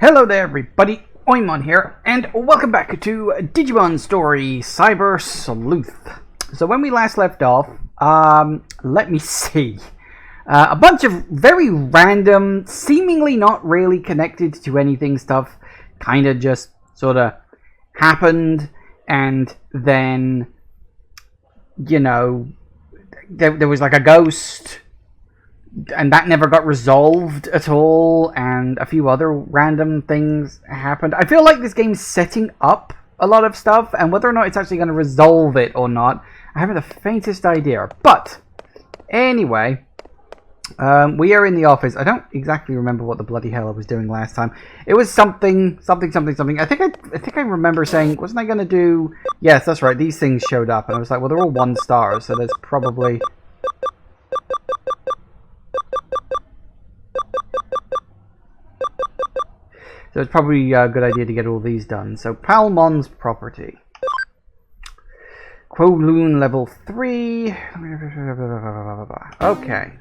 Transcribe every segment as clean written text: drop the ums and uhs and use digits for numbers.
Hello there everybody, Oimon here, and welcome back to Digimon Story Cyber Sleuth. So when we last left off, let me see. A bunch of very random, seemingly not really connected to anything stuff kind of just sort of happened, and then, you know, there was like a ghost, and that never got resolved at all, and a few other random things happened. I feel like this game's setting up a lot of stuff, and whether or not it's actually going to resolve it or not, I haven't the faintest idea. But anyway, we are in the office. I don't exactly remember what the bloody hell I was doing last time. It was something. I think I remember saying, wasn't I going to do? Yes, that's right. These things showed up, and I was like, well, they're all 1 star, so there's probably. So it's probably a good idea to get all these done. So Palmon's property. Kowloon level 3. Okay.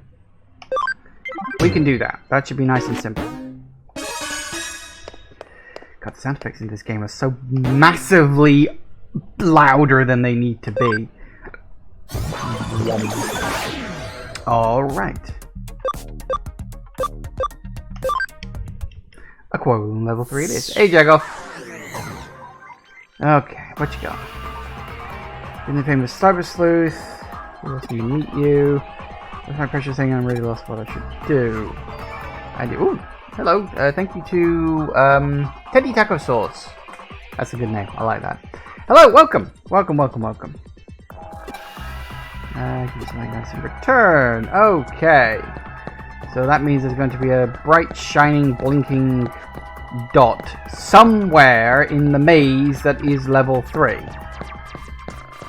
We can do that. That should be nice and simple. God, the sound effects in this game are so massively louder than they need to be. Alright. Aquarium level 3 it is. Hey, Jago. Okay, what you got? In the famous Cyber Sleuth. Who else do you meet you? What's my precious thing? I'm really lost what I should do. I do. Ooh, hello. Thank you to Teddy Taco Sauce. That's a good name. I like that. Hello, welcome. Welcome. Give you something nice in return. Okay. So that means there's going to be a bright, shining, blinking dot somewhere in the maze that is level 3.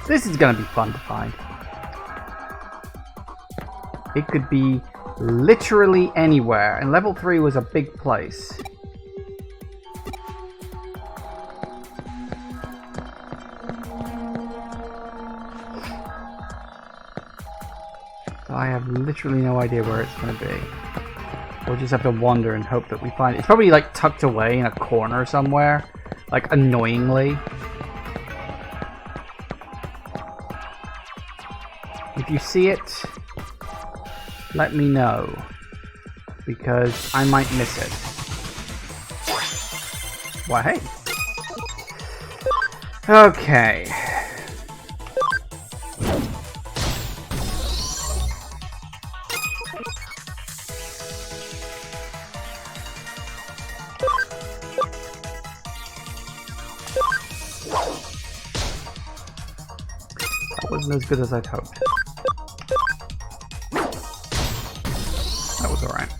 This is going to be fun to find. It could be literally anywhere, and level 3 was a big place. So I have literally no idea where it's going to be. We'll just have to wander and hope that we find it. It's probably like tucked away in a corner somewhere, like annoyingly. If you see it, let me know, because I might miss it. Why, hey. Okay. That wasn't as good as I'd hoped. That was alright.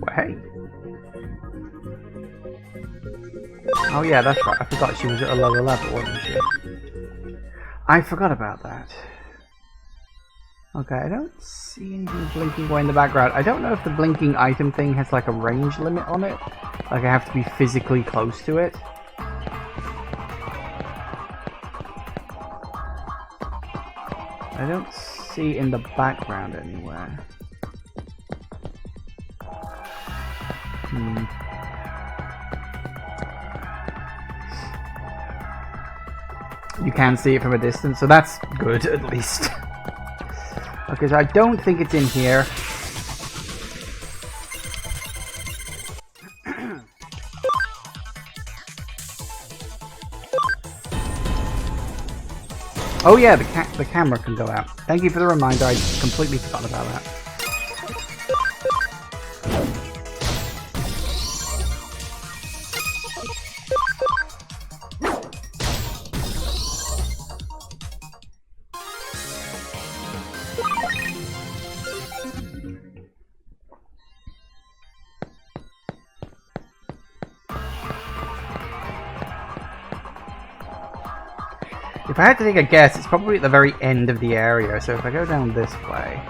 Well, hey. Oh yeah, that's right. I forgot she was at a lower level, wasn't she? I forgot about that. Okay, I don't see anything blinking away in the background. I don't know if the blinking item thing has like a range limit on it. Like I have to be physically close to it. I don't see in the background anywhere. You can see it from a distance, so that's good at least. Okay, so I don't think it's in here. Oh yeah, the camera can go out. Thank you for the reminder, I completely forgot about that. If I had to take a guess, it's probably at the very end of the area, so if I go down this way...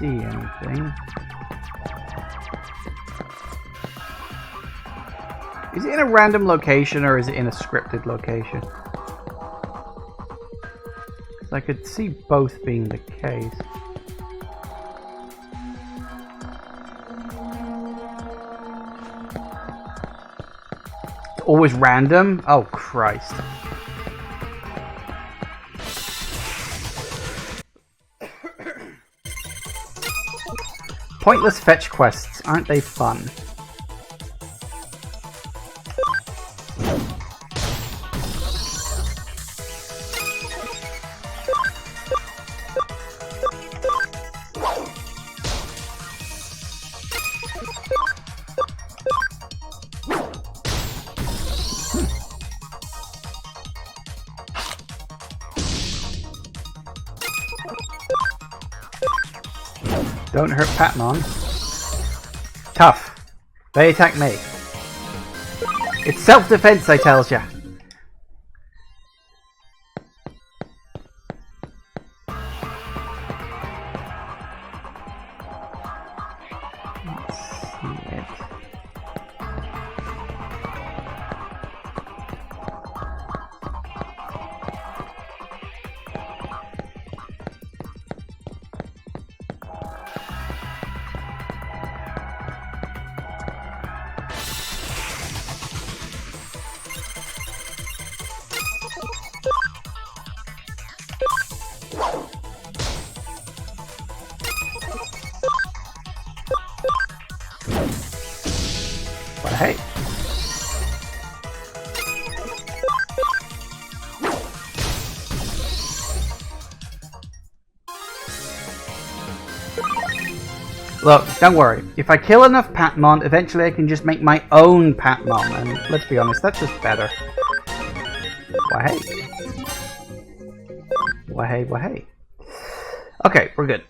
see anything. Is it in a random location or is it in a scripted location? I could see both being the case. It's always random? Oh, Christ. Pointless fetch quests, aren't they fun? Don't hurt Patmon. Tough. They attack me. It's self-defense, I tells ya. Let's see it. But hey. Look, don't worry. If I kill enough Patmon, eventually I can just make my own Patmon, and let's be honest, that's just better. Why hey. Why hey, why hey. Okay, we're good.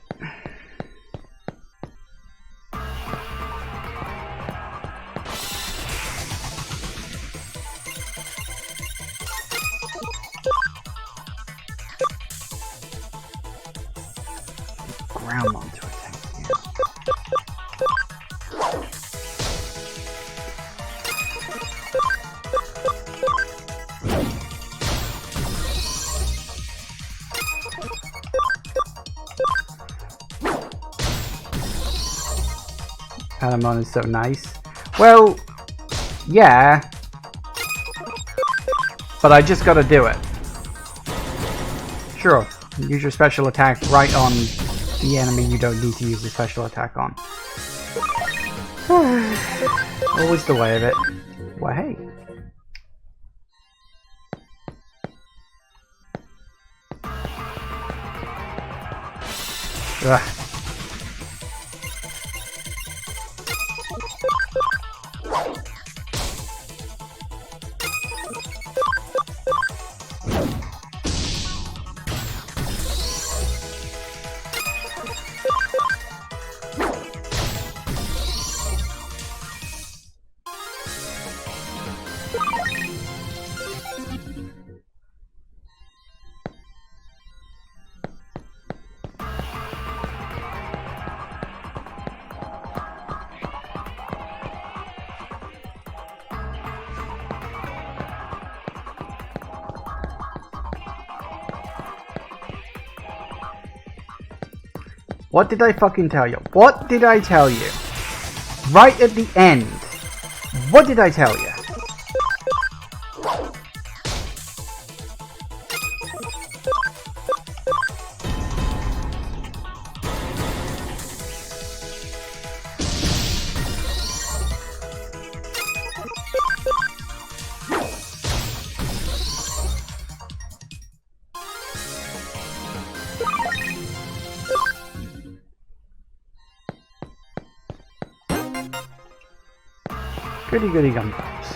Groundmon to attack you. Patamon is so nice. Well, yeah. But I just gotta do it. Sure, use your special attack right on the enemy you don't need to use the special attack on. Always the way of it. Well, hey. Ugh. What did I fucking tell you? What did I tell you? Right at the end. What did I tell you? Goody goody gumdrops.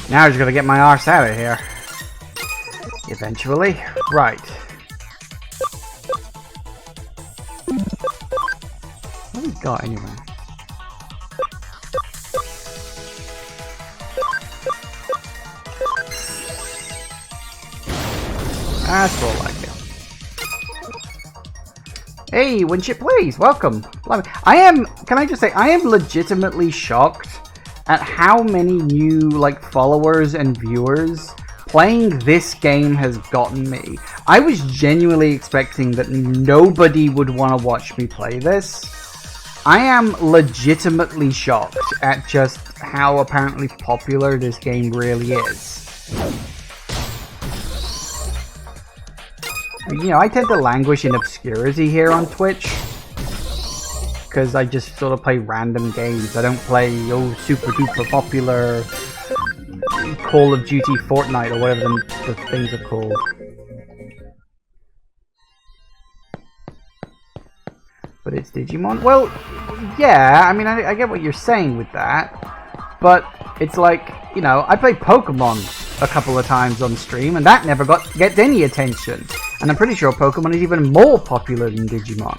Now I just gotta get my arse out of here. Eventually. Right. What have we got anyway? That's more like it. Hey, Winship Plays, welcome. I am, can I just say, I am legitimately shocked at how many new, like, followers and viewers playing this game has gotten me. I was genuinely expecting that nobody would want to watch me play this. I am legitimately shocked at just how apparently popular this game really is. You know, I tend to languish in obscurity here on Twitch, because I just sort of play random games. I don't play, super duper popular Call of Duty Fortnite or whatever the things are called. But it's Digimon? Well, yeah, I mean, I get what you're saying with that, but it's like, you know, I played Pokemon a couple of times on stream, and that never gets any attention. And I'm pretty sure Pokemon is even more popular than Digimon.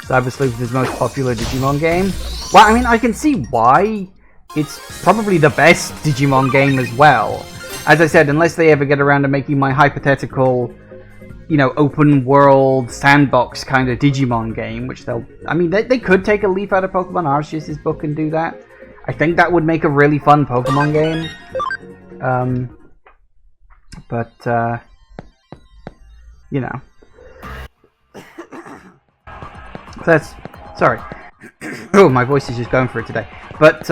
Cyber Sleuth is the most popular Digimon game. Well, I mean, I can see why. It's probably the best Digimon game as well. As I said, unless they ever get around to making my hypothetical, you know, open world sandbox kind of Digimon game, which they'll... I mean, they could take a leaf out of Pokemon Arceus' book and do that. I think that would make a really fun Pokemon game. You know. That's... Sorry. Oh, my voice is just going for it today. But,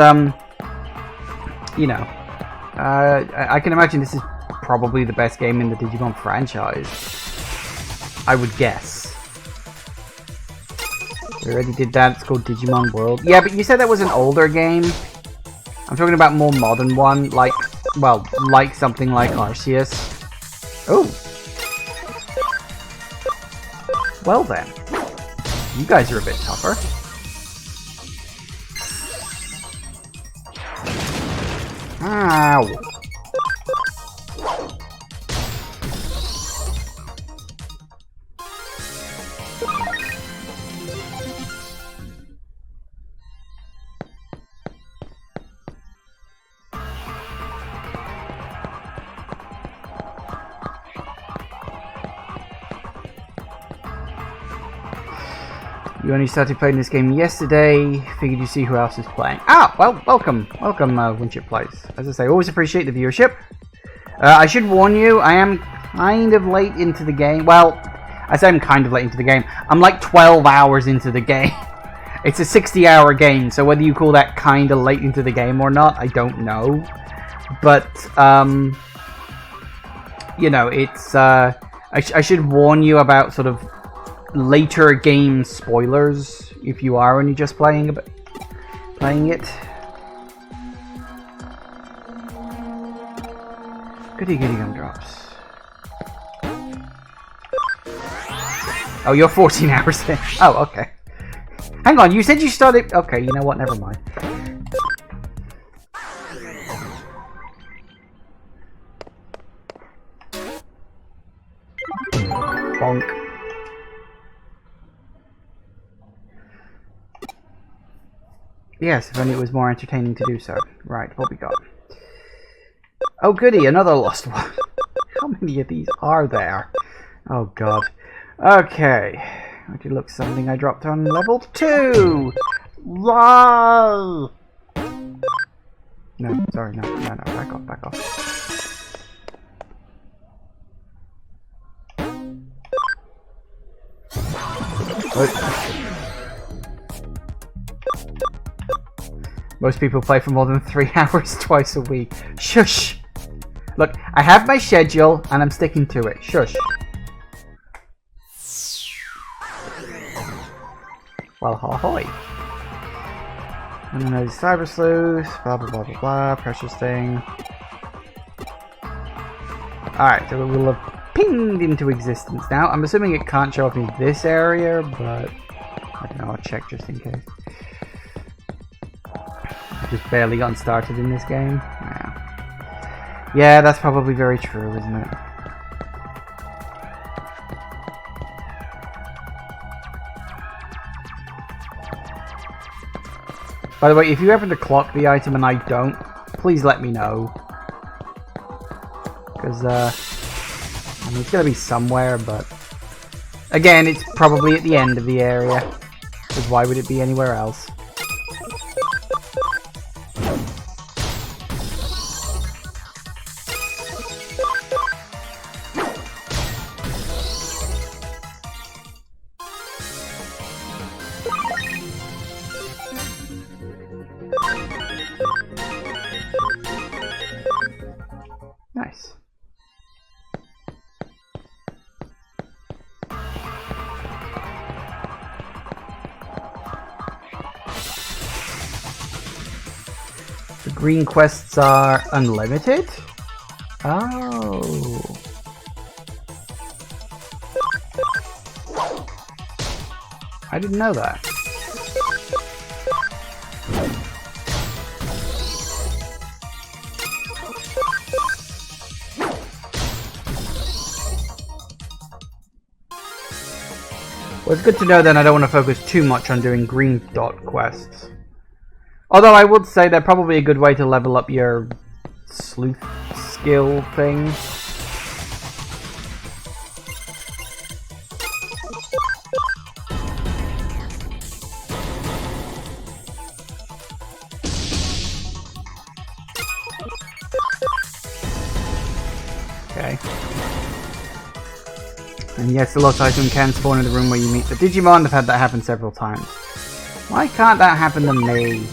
you know. I can imagine this is probably the best game in the Digimon franchise. I would guess. We already did that. It's called Digimon World. Yeah, but you said that was an older game. I'm talking about a more modern one. Like, well, like something like Arceus. Oh. Well then. You guys are a bit tougher. Ow. You only started playing this game yesterday. Figured you see who else is playing. Ah, well, welcome. Welcome, Winship Plays. As I say, always appreciate the viewership. I should warn you, I am kind of late into the game. Well, I say I'm kind of late into the game. I'm like 12 hours into the game. It's a 60-hour game, so whether you call that kind of late into the game or not, I don't know. But, you know, it's... I should warn you about sort of later game spoilers if you are only just playing it. Goody goody gumdrops. Oh, you're 14 hours in. Oh, okay. Hang on, you said you started... Okay, you know what? Never mind. Bonk. Yes, if only it was more entertaining to do so. Right, what we got? Oh goody, another lost one. How many of these are there? Oh god. Okay. Okay, look, something I dropped on level 2! LOL! No, sorry, no, back off. What? Most people play for more than 3 hours twice a week. Shush! Look, I have my schedule and I'm sticking to it. Shush. Well, ahoy. And then there's Cyber Sleuth, blah blah blah blah blah, precious thing. Alright, so it will have pinged into existence now. I'm assuming it can't show up in this area, but I don't know, I'll check just in case. Just barely gotten started in this game. Yeah, that's probably very true, isn't it? By the way, if you happen to clock the item and I don't, please let me know. Because, I mean, it's going to be somewhere, but... Again, it's probably at the end of the area. Because why would it be anywhere else? Nice. The green quests are unlimited? Oh. I didn't know that. Well, it's good to know then I don't want to focus too much on doing green dot quests. Although I would say they're probably a good way to level up your sleuth skill thing. Okay. And yes, the lost item can spawn in the room where you meet the Digimon. I've had that happen several times. Why can't that happen to me?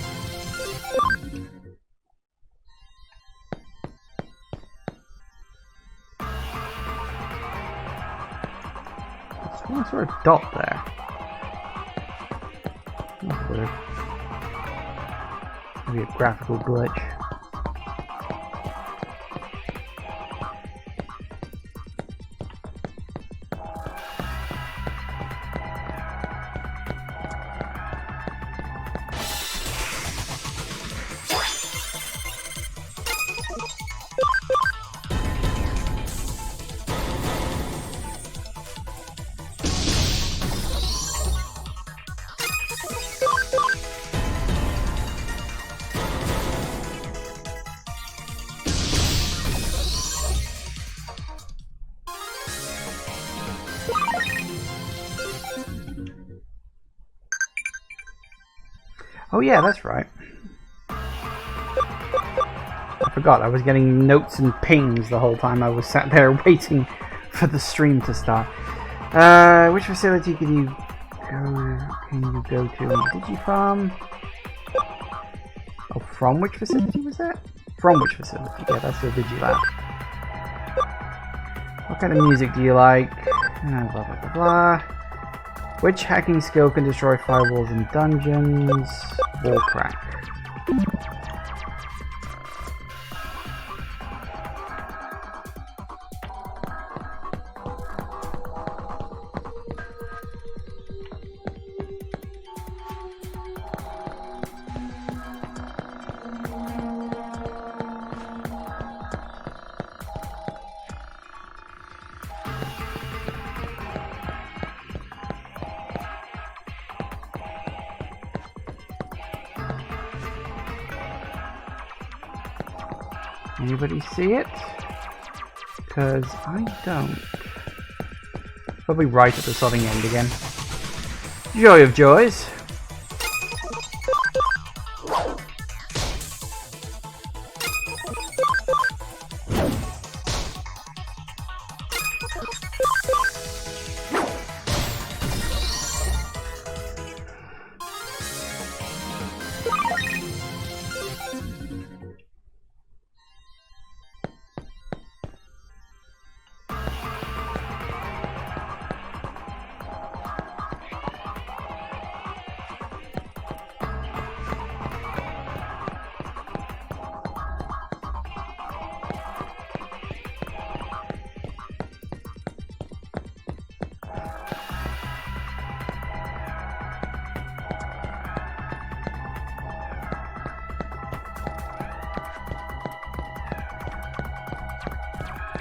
I saw a dot there. That's weird. Maybe a graphical glitch. Oh yeah, that's right. I forgot, I was getting notes and pings the whole time I was sat there waiting for the stream to start. Which facility can you go to in Digifarm? Oh, from which facility was that? From which facility? Yeah, that's the Digilab. What kind of music do you like? Blah blah blah blah. Which hacking skill can destroy firewalls in dungeons? Wall crack. Anybody see it? Because I don't. Probably right at the sodding end again. Joy of joys.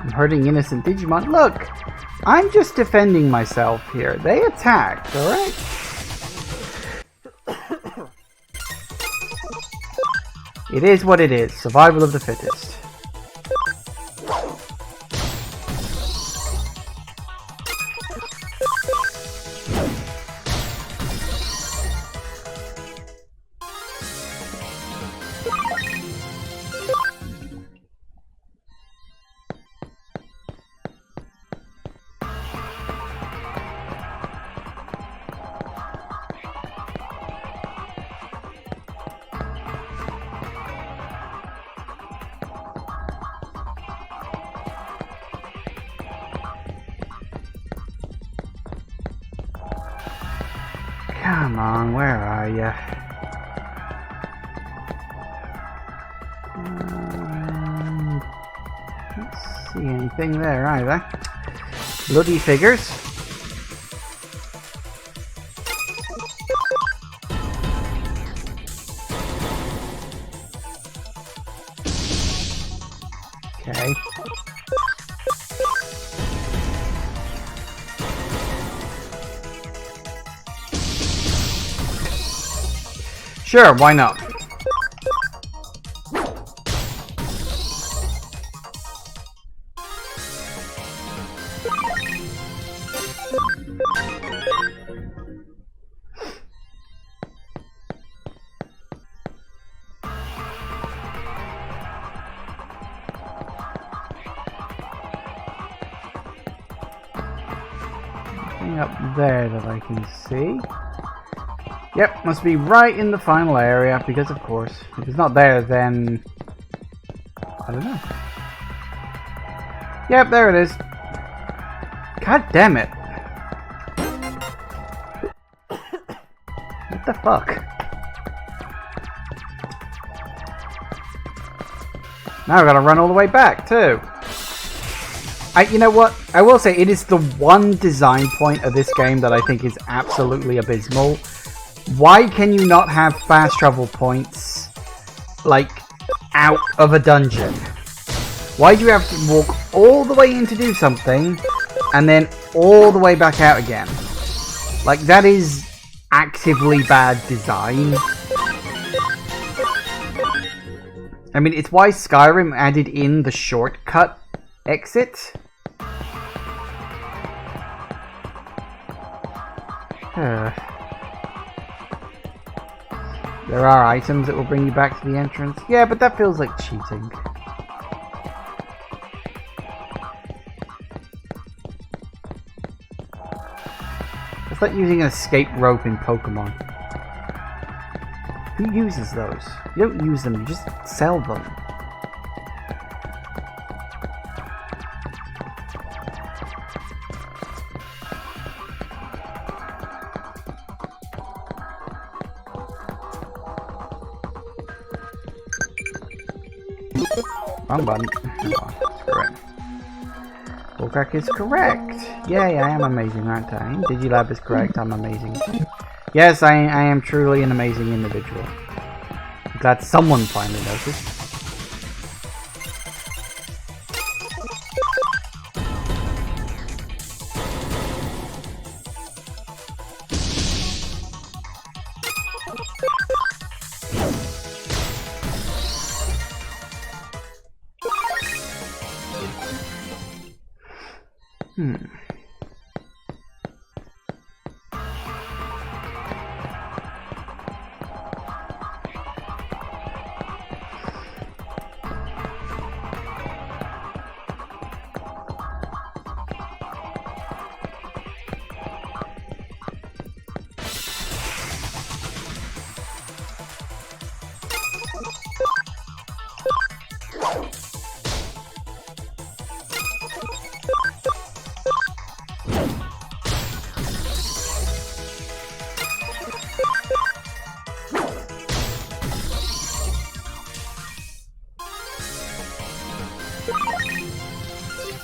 I'm hurting innocent Digimon. Look! I'm just defending myself here. They attacked, alright? It is what it is. Survival of the fittest. Come on, where are you? Can't see anything there either. Bloody figures. Okay. Sure, why not? Nothing up there that I can see. Yep, must be right in the final area, because of course, if it's not there, then I don't know. Yep, there it is. God damn it. What the fuck? Now I've got to run all the way back, too. You know what? I will say, it is the one design point of this game that I think is absolutely abysmal. Why can you not have fast travel points, like, out of a dungeon? Why do you have to walk all the way in to do something, and then all the way back out again? Like, that is actively bad design. I mean, it's why Skyrim added in the shortcut exit. There are items that will bring you back to the entrance. Yeah, but that feels like cheating. It's like using an escape rope in Pokemon. Who uses those? You don't use them, you just sell them. Wrong button. Oh, screw it. Bullcrack is correct. Yay, I am amazing, aren't I? Digilab is correct, I'm amazing. Yes, I am truly an amazing individual. I'm glad someone finally noticed.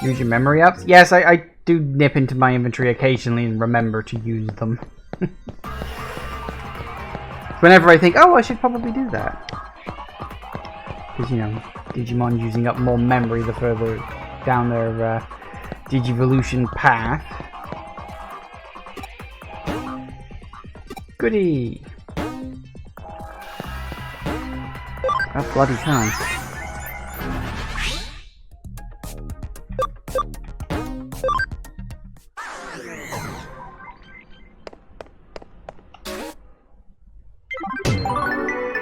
Use your memory ups? Yes, I do nip into my inventory occasionally and remember to use them. Whenever I think, oh, I should probably do that. Because, you know, Digimon using up more memory the further down their Digivolution path. Goody! About bloody time.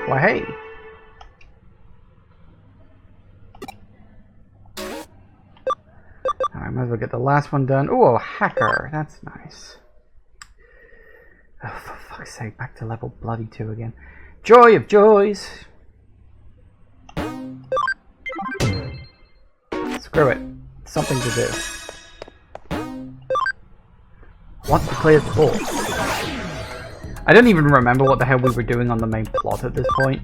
Why, hey. I might as well get the last one done. Ooh, a hacker. That's nice. Oh, for fuck's sake, back to level bloody 2 again. Joy of joys! Screw it. Something to do. Want to clear the board. I don't even remember what the hell we were doing on the main plot at this point.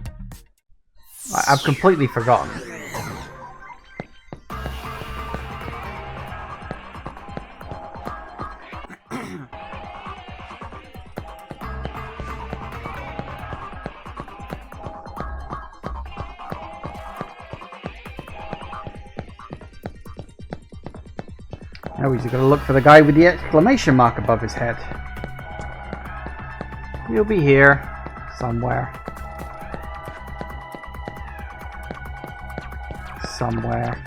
I've completely forgotten. Oh, he's gonna look for the guy with the exclamation mark above his head. He'll be here somewhere. Somewhere.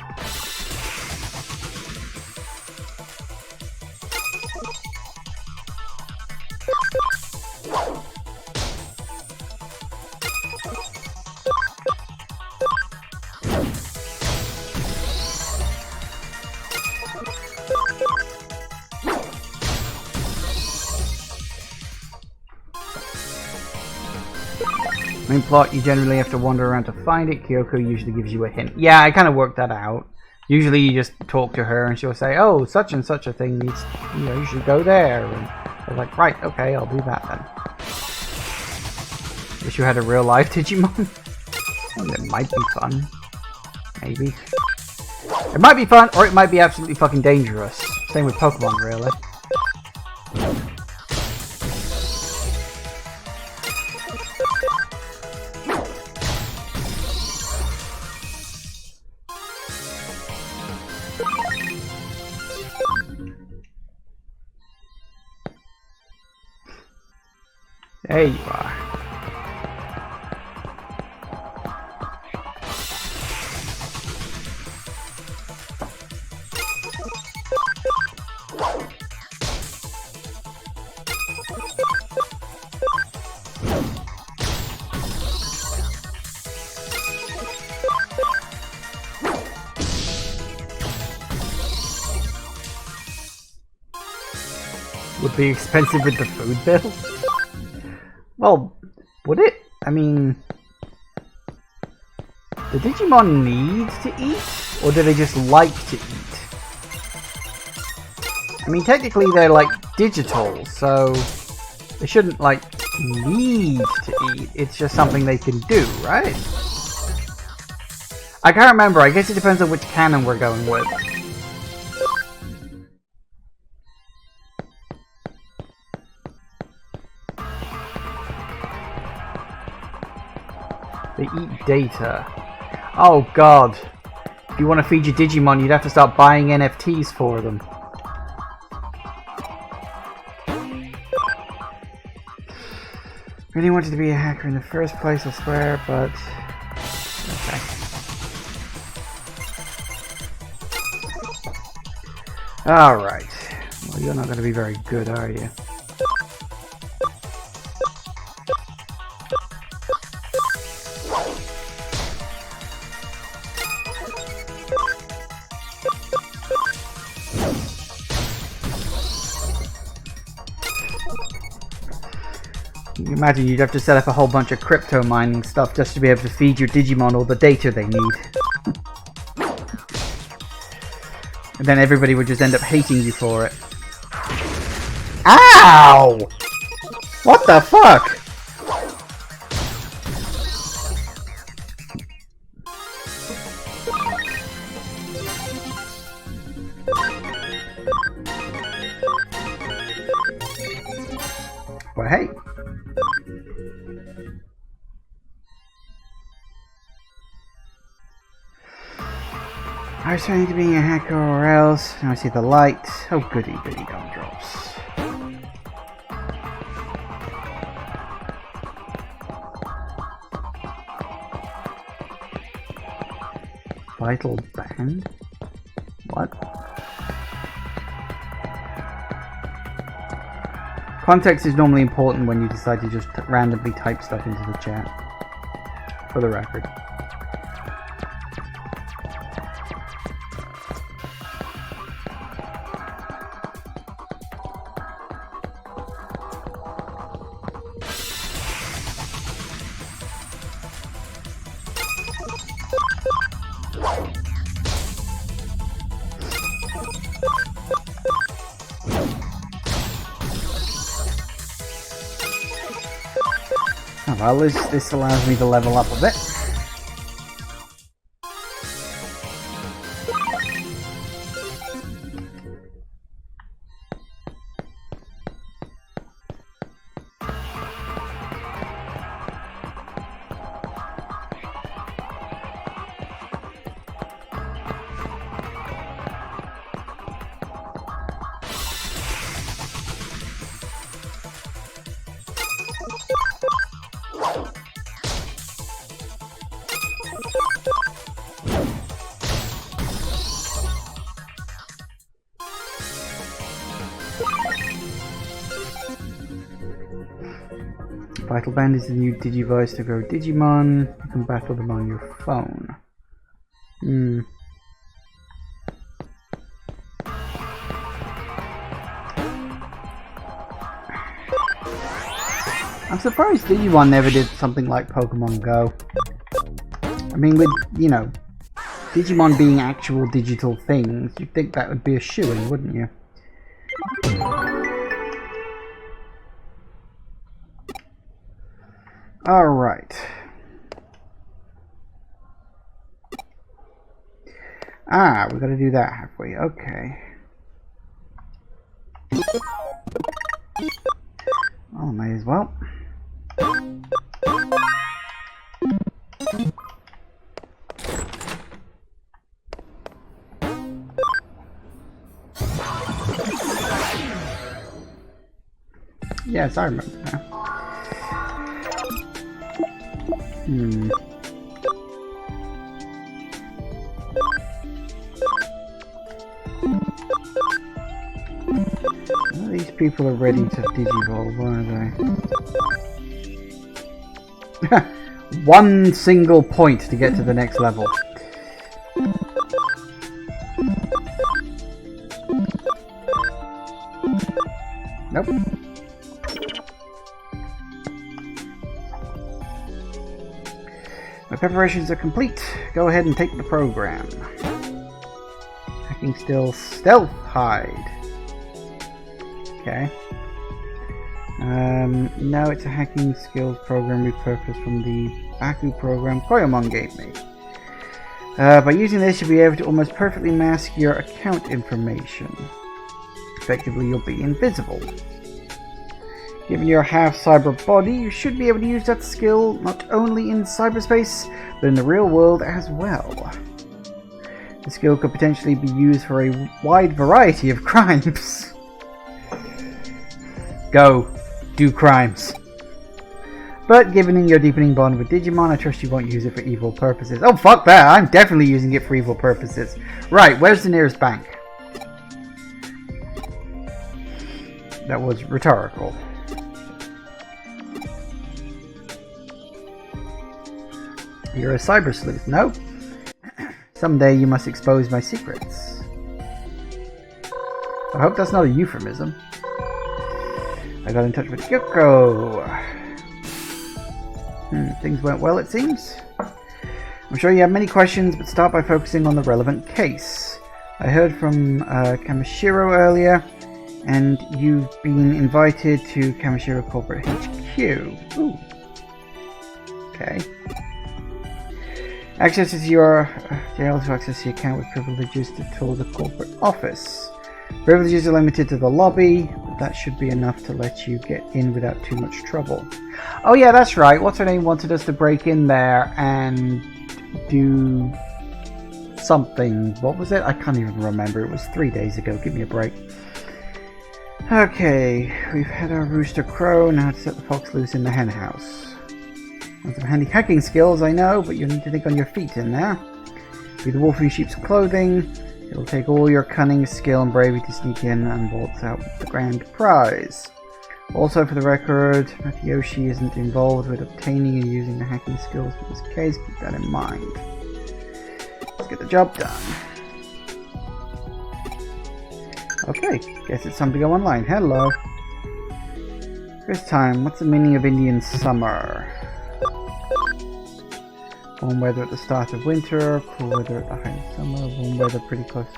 Main plot, you generally have to wander around to find it. Kyoko usually gives you a hint. Yeah, I kind of worked that out. Usually you just talk to her and she'll say, oh, such and such a thing needs, you know, you should go there. And I was like, right, okay, I'll do that then. Wish you had a real life Digimon. It might be fun. Maybe. It might be fun, or it might be absolutely fucking dangerous. Same with Pokemon, really. There you are. Would be expensive with the food bill? Well, would it? I mean, do Digimon need to eat? Or do they just like to eat? I mean, technically they're like digital, so they shouldn't like need to eat. It's just something they can do, right? I can't remember. I guess it depends on which canon we're going with. They eat data. Oh god. If you want to feed your Digimon, you'd have to start buying NFTs for them. Really wanted to be a hacker in the first place, I swear, but... okay. Alright. Well, you're not going to be very good, are you? You imagine you'd have to set up a whole bunch of crypto mining stuff just to be able to feed your Digimon all the data they need. And then everybody would just end up hating you for it. Ow! What the fuck? Well, hey. I was trying to be a hacker or else. Now I see the light. Oh goody goody gumdrops. Vital band? What? Context is normally important when you decide to just randomly type stuff into the chat. For the record. Well, this allows me to level up a bit. Vital Band is the new Digivice to grow Digimon. You can battle them on your phone. I'm surprised Digimon never did something like Pokemon Go. I mean, with, you know, Digimon being actual digital things, you'd think that would be a shoo-in, wouldn't you? Alright. Ah, we gotta do that halfway. Okay. Oh, may as well. Yes, I remember now. Well, these people are ready to digivolve, are they? One single point to get to the next level. Nope. My preparations are complete. Go ahead and take the program. Hacking still stealth hide. Okay. No, it's a hacking skills program repurposed from the Baku program Koyomon gave me. By using this, you'll be able to almost perfectly mask your account information. Effectively, you'll be invisible. Given your half-cyber body, you should be able to use that skill not only in cyberspace, but in the real world as well. The skill could potentially be used for a wide variety of crimes. Go. Do crimes. But given your deepening bond with Digimon, I trust you won't use it for evil purposes. Oh, fuck that! I'm definitely using it for evil purposes. Right, where's the nearest bank? That was rhetorical. You're a cyber sleuth, no? Someday you must expose my secrets. I hope that's not a euphemism. I got in touch with Yoko. Things went well, it seems. I'm sure you have many questions, but start by focusing on the relevant case. I heard from Kamishiro earlier, and you've been invited to Kamishiro Corporate HQ. Ooh. Okay. Access to your able to access your account with privileges to tour the corporate office. Privileges are limited to the lobby, but that should be enough to let you get in without too much trouble. Oh yeah, that's right. What's her name wanted us to break in there and do something. What was it? I can't even remember. It was 3 days ago. Give me a break. Okay, we've had our rooster crow. Now to set the fox loose in the hen house. Some handy hacking skills, I know, but you need to think on your feet in there. With the wolf in sheep's clothing, it'll take all your cunning, skill, and bravery to sneak in and waltz out with the grand prize. Also, for the record, Matayoshi isn't involved with obtaining and using the hacking skills for this case. Keep that in mind. Let's get the job done. Okay, guess it's time to go online. Hello. First time, what's the meaning of Indian summer? Warm weather at the start of winter, cool weather at the height of summer, warm weather pretty close.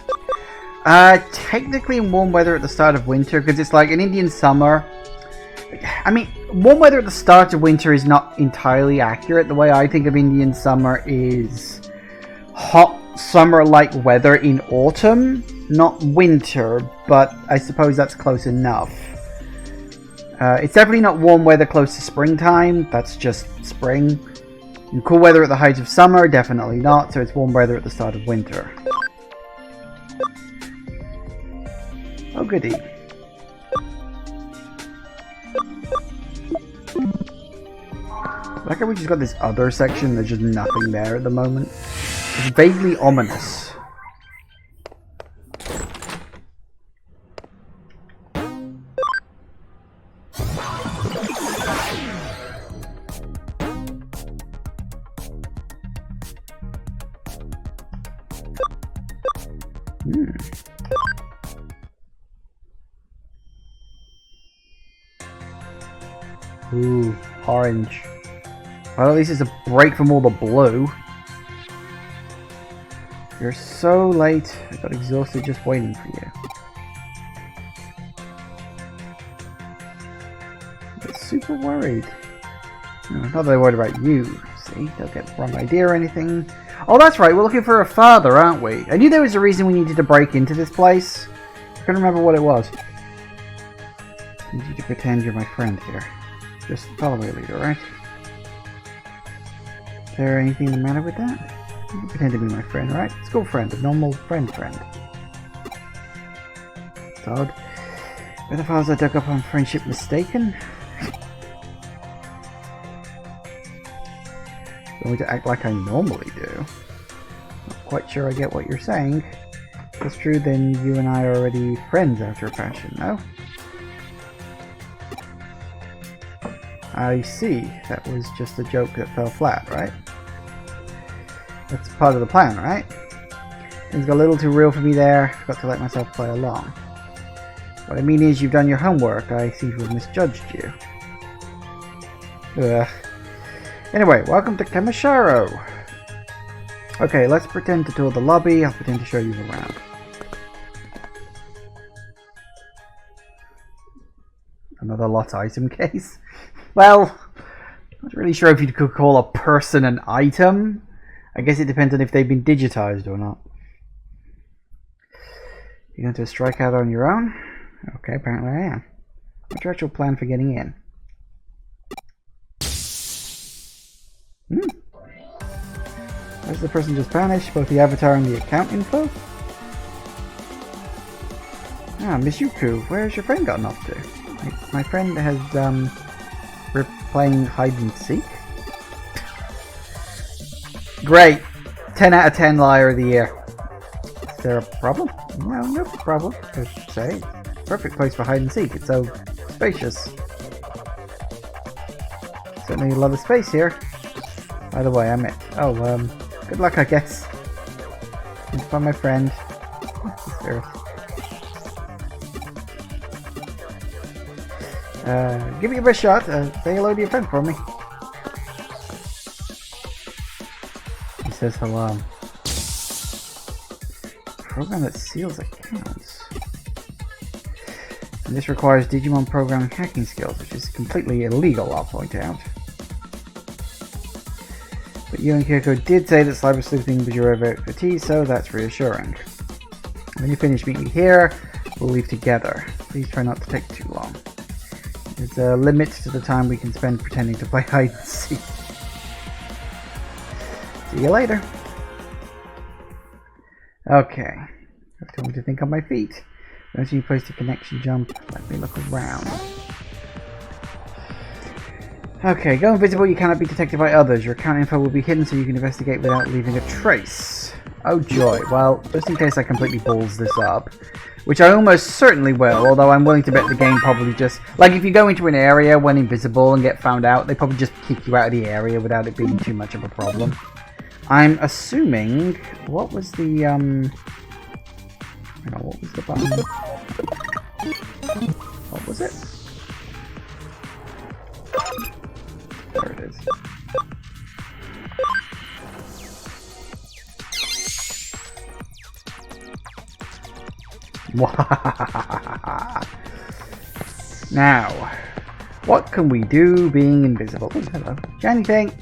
Technically warm weather at the start of winter, because it's like an Indian summer. I mean, warm weather at the start of winter is not entirely accurate. The way I think of Indian summer is hot summer-like weather in autumn, not winter, but I suppose that's close enough. It's definitely not warm weather close to springtime, that's just spring. And cool weather at the height of summer, definitely not, so it's warm weather at the start of winter. Oh goody. Like how we just got this other section, there's just nothing there at the moment. It's vaguely ominous. Ooh, orange. Well, at least it's a break from all the blue. You're so late. I got exhausted just waiting for you. I'm super worried. Not that I'm worried about you. See, don't get the wrong idea or anything. Oh, that's right. We're looking for a father, aren't we? I knew there was a reason we needed to break into this place. I couldn't remember what it was. I need you to pretend you're my friend here. Just follow me, leader, right? Is there anything the matter with that? You can pretend to be my friend, right? School friend, a normal friend. It's odd. Were the files I dug up on friendship mistaken? Going to act like I normally do. Not quite sure I get what you're saying. If that's true, then you and I are already friends after a fashion, no? I see. That was just a joke that fell flat, right? That's part of the plan, right? Things got a little too real for me there. Forgot to let myself play along. What I mean is, you've done your homework. I seem to have misjudged you. Ugh. Anyway, welcome to Kamisharo. Okay, let's pretend to tour the lobby. I'll pretend to show you around. Another lot item case. Well, I'm not really sure if you could call a person an item. I guess it depends on if they've been digitized or not. You're going to strike out on your own? Okay, apparently I am. What's your actual plan for getting in? Where's the person just vanished? Both the avatar and the account info? Ah, Miss Yuku, where's your friend gotten off to? My friend has, we're playing hide and seek? Great! 10 out of 10 liar of the year. Is there a problem? No problem. I should say. Perfect place for hide and seek. It's so spacious. Certainly a lot of space here. By the way, I met. Oh, good luck, I guess. Need to find my friend. Give me your best shot. Say hello to your friend for me. He says hello. Program that seals accounts. And this requires Digimon programming hacking skills, which is completely illegal, I'll point out. But you and Kyoko did say that cyber sleuthing was your area of expertise, so that's reassuring. When you finish, meet me here. We'll leave together. Please try not to take too long. There's a limit to the time we can spend pretending to play hide and seek. See you later. Okay. I have time to think on my feet. Once you place the connection jump, let me look around. Okay, go invisible. You cannot be detected by others. Your account info will be hidden so you can investigate without leaving a trace. Oh joy. Well, just in case I completely balls this up, which I almost certainly will, although I'm willing to bet the game probably just... Like, if you go into an area when invisible and get found out, they probably just kick you out of the area without it being too much of a problem. I'm assuming... What was the, Hang on, what was the button? What was it? There it is. Now, what can we do being invisible? Oh, hello. Shiny thing!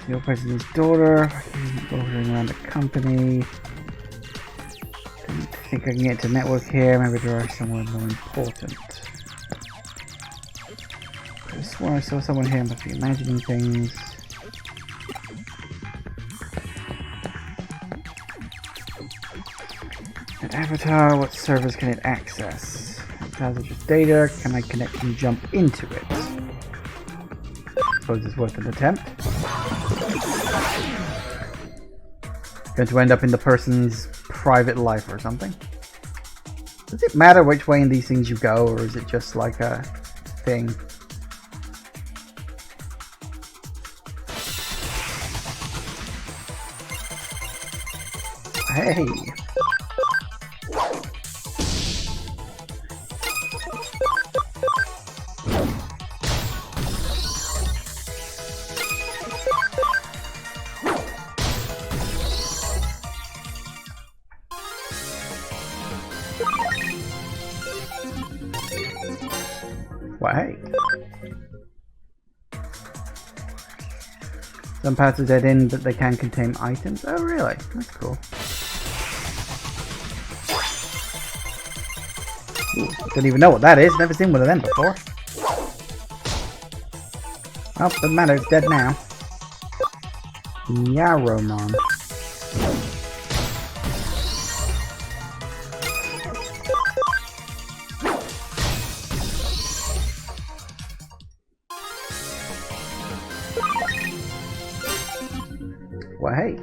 Your president's daughter, ordering around the company. Don't think I can get to network here. Maybe there are somewhere more important. I swear I saw someone here. I must be imagining things. An avatar. What servers can it access? Avatars are just data. Can I connect and jump into it? I suppose it's worth an attempt. Going to end up in the person's private life or something. Does it matter which way in these things you go, or is it just like a thing? Hey! Well, hey. Some paths are dead end, but they can contain items. Oh, really? That's cool. Ooh, don't even know what that is. Never seen one of them before. Oh, doesn't matter. It's dead now. Yaromon. Well, hey.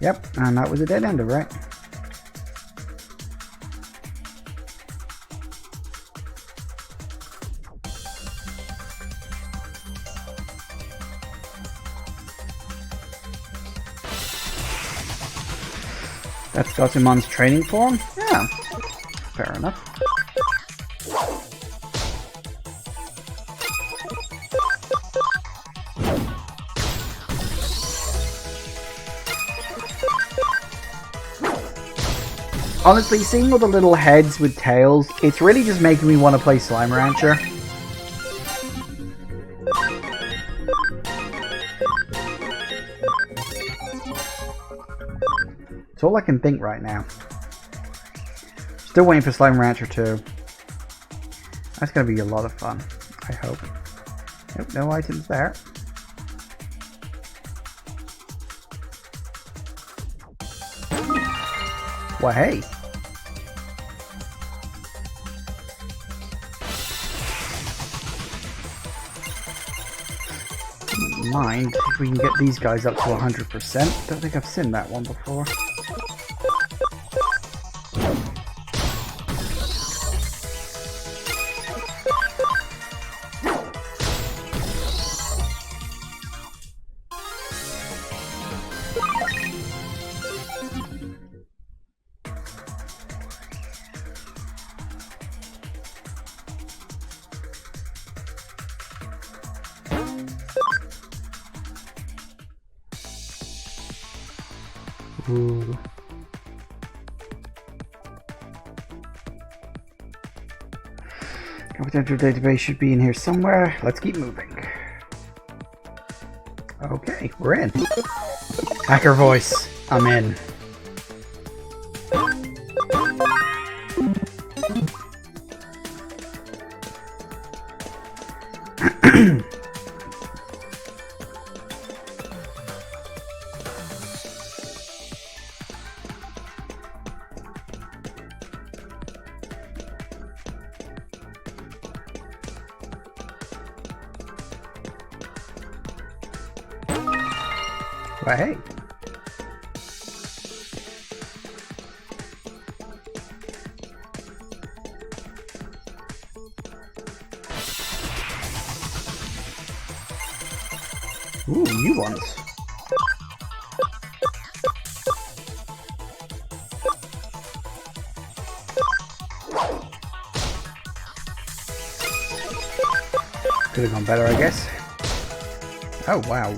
Yep, and that was a dead ender, right? That's Digimon's training form? Yeah, fair enough. Honestly, seeing all the little heads with tails, it's really just making me want to play Slime Rancher. It's all I can think right now. Still waiting for Slime Rancher 2. That's going to be a lot of fun, I hope. Nope, no items there. Well, hey. Mind if we can get these guys up to 100%. Don't think I've seen that one before. Ooh. Confidential database should be in here somewhere. Let's keep moving. Okay, we're in. Hacker voice. I'm in. Well, hey. Ooh, new ones. Could have gone better, I guess. Oh, wow.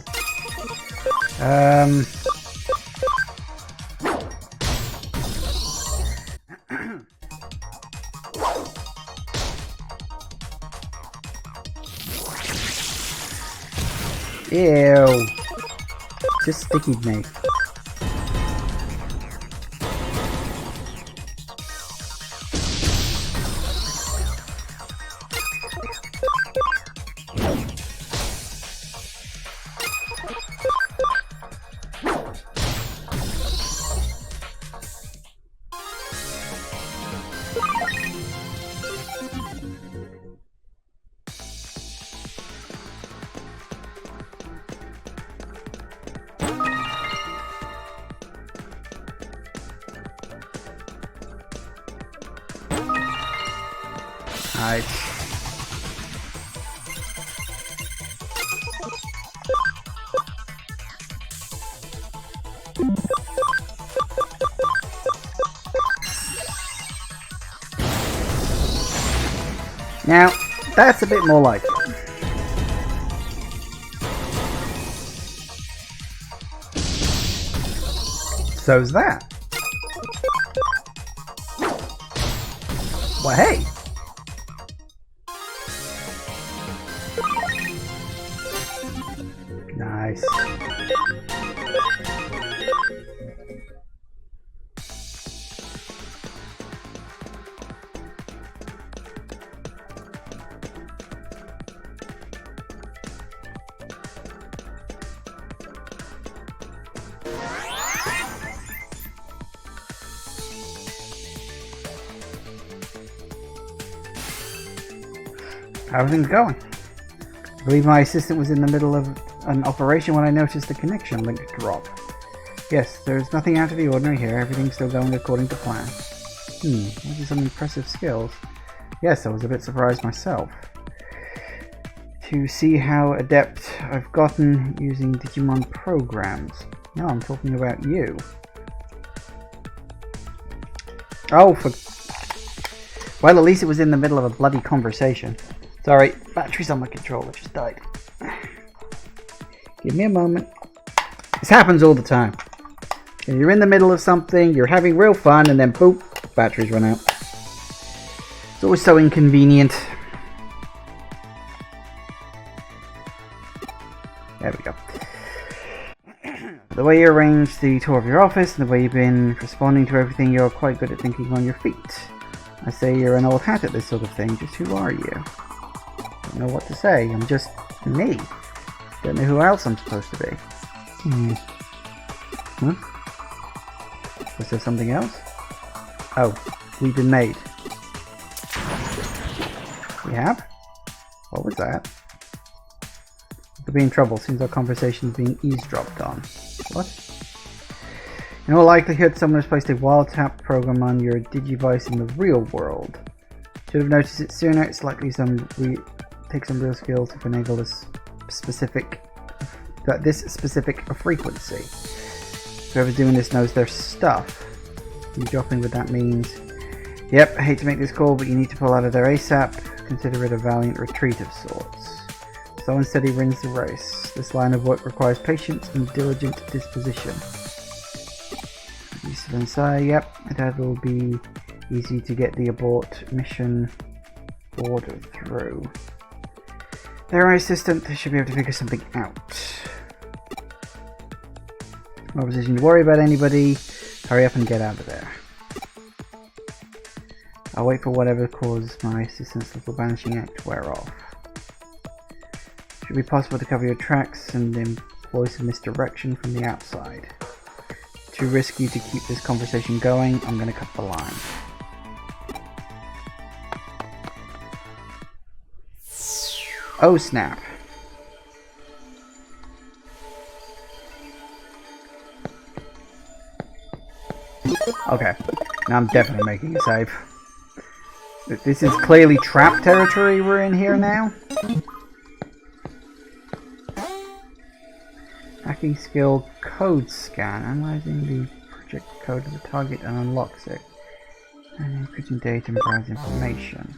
Ew. Just stickied me. Nice. Now, that's a bit more like it. So's that. Well, hey. Nice. How are things going? I believe my assistant was in the middle of an operation when I noticed the connection link drop. Yes, there's nothing out of the ordinary here. Everything's still going according to plan. Those are some impressive skills. Yes, I was a bit surprised myself. To see how adept I've gotten using Digimon programs. No, I'm talking about you. Oh, well, at least it was in the middle of a bloody conversation. Sorry, batteries on my controller just died. Give me a moment. This happens all the time. You're in the middle of something, you're having real fun, and then boop, batteries run out. It's always so inconvenient. There we go. The way you arranged the tour of your office and the way you've been responding to everything, you're quite good at thinking on your feet. I say you're an old hat at this sort of thing. Just who are you? Don't know what to say. I'm just me. Don't know who else I'm supposed to be. Huh? Was there something else? Oh, we've been made. We have? What was that? Could be in trouble since our conversation is being eavesdropped on. What? In all likelihood, someone has placed a wiretap program on your Digivice in the real world. Should have noticed it sooner. It's likely take some real skill to enable this specific frequency. Whoever's doing this knows their stuff. You dropping what that means. Yep, I hate to make this call, but you need to pull out of there ASAP. Consider it a valiant retreat of sorts. Someone said he wins the race. This line of work requires patience and diligent disposition. You still inside? Yep, that'll be easy to get the abort mission order through. There, my assistant should be able to figure something out. No position to worry about anybody. Hurry up and get out of there. I'll wait for whatever caused my assistant's little vanishing act to wear off. Should be possible to cover your tracks and employ some misdirection from the outside. Too risky to keep this conversation going. I'm going to cut the line. Oh snap. Okay. Now I'm definitely making a save. This is clearly trap territory we're in here now. Hacking skill code scan. Analyzing the project code of the target and unlocks it. And encrypting data and browse information.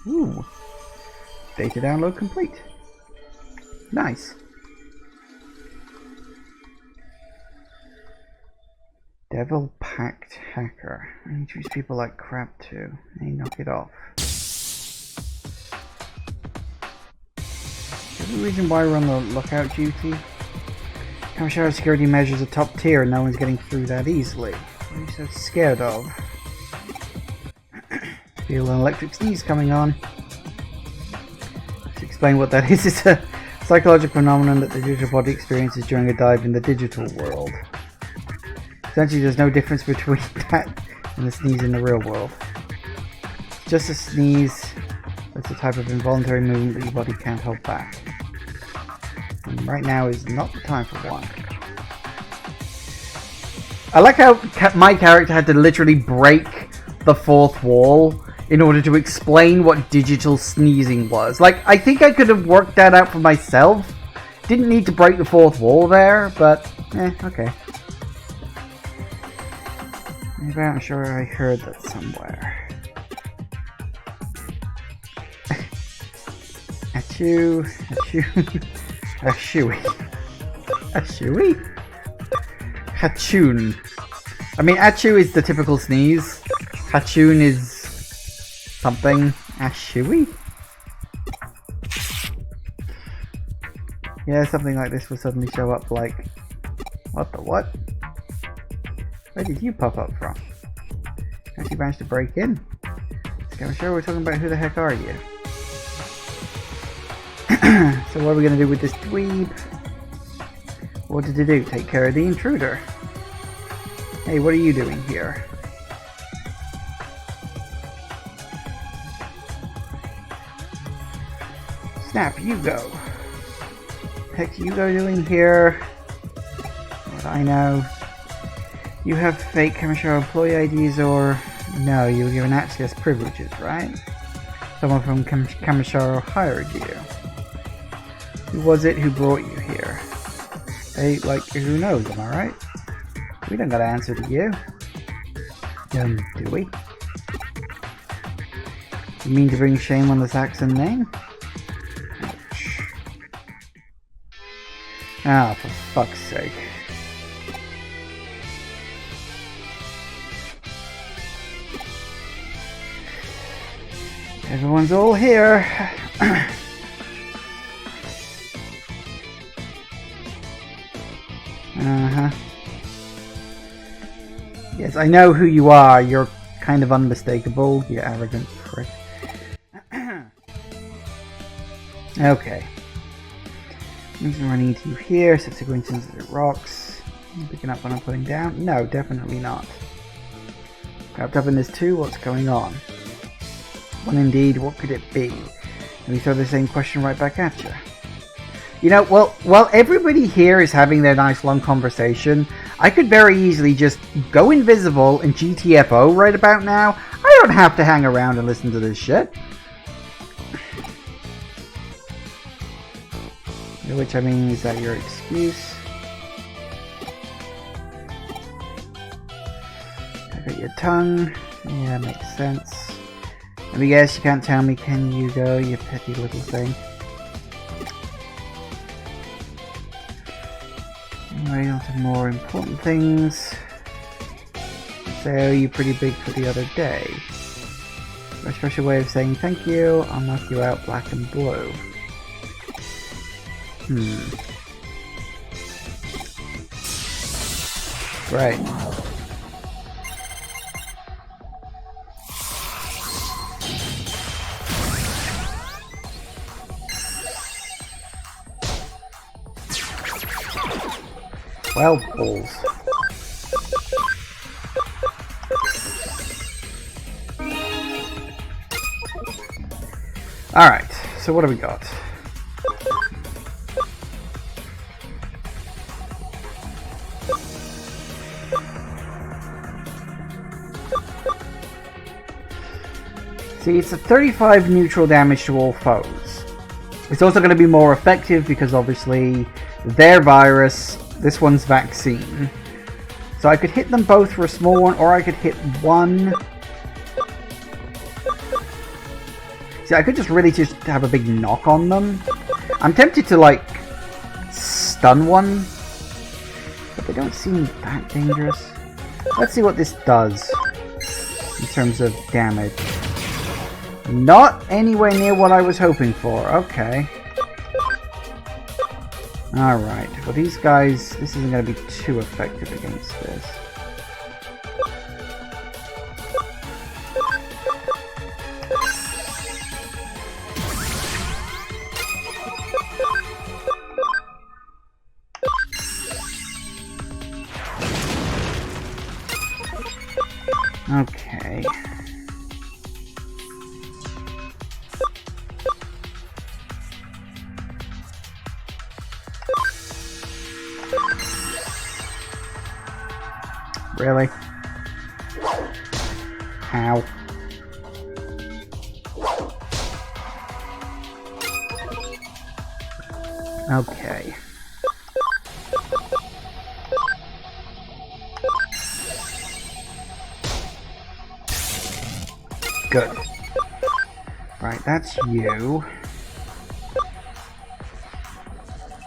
Ooh. Data download complete. Nice. Devil Pact Hacker. I treats people like crap too. Hey, knock it off. The reason why we're on the lookout duty? Kamishara security measures are top tier and no one's getting through that easily. What are you so scared of? Feel an electric sneeze coming on. To explain what that is, it's a psychological phenomenon that the digital body experiences during a dive in the digital world. Essentially, there's no difference between that and the sneeze in the real world. It's just a sneeze. That's a type of involuntary movement that your body can't hold back. And right now is not the time for one. I like how my character had to literally break the fourth wall in order to explain what digital sneezing was. Like, I think I could have worked that out for myself. Didn't need to break the fourth wall there, but okay. Maybe I'm sure I heard that somewhere. Achoo, achoo, achooey. Achooey? Hachoon. I mean, achoo is the typical sneeze. Hachoon is something. Achooey? Yeah, something like this will suddenly show up like... What the what? Where did you pop up from? How'd you manage to break in? I'm sure we're talking about who the heck are you? So what are we going to do with this dweeb? What did you do? Take care of the intruder. Hey, what are you doing here? Snap, you go. Heck, you go doing here? What I know. You have fake Kamishara employee IDs, or no, you were given access privileges, right? Someone from Kamishara hired you. Who was it who brought you here? Hey, like, who knows, am I right? We don't gotta answer to you. Do we? You mean to bring shame on the Saxon name? Ouch. Ah, for fuck's sake. Everyone's all here. Yes, I know who you are. You're kind of unmistakable, you arrogant prick. Okay. I'm running into you here. Subsequent incident rocks. Picking up what I'm putting down? No, definitely not. Wrapped up in this too? What's going on? Well, indeed, what could it be? And we throw the same question right back at you. You know, well, while everybody here is having their nice long conversation, I could very easily just go invisible and GTFO right about now. I don't have to hang around and listen to this shit. Which, I mean, is that your excuse? I got your tongue. Yeah, makes sense. Let me guess, you can't tell me, can you go, you petty little thing? Anyway, on to more important things. Say, oh, you're pretty big for the other day. A special way of saying thank you, I'll knock you out black and blue. Right. Well, balls. Alright, so what do we got? See, it's a 35 neutral damage to all foes. It's also going to be more effective because obviously their virus, this one's vaccine. So I could hit them both for a small one, or I could hit one. See, I could just really just have a big knock on them. I'm tempted to, like, stun one, but they don't seem that dangerous. Let's see what this does in terms of damage. Not anywhere near what I was hoping for. Okay. Alright. Well, these guys, this isn't going to be too effective against this. Okay. Really? How? Okay. Good. Right, that's you.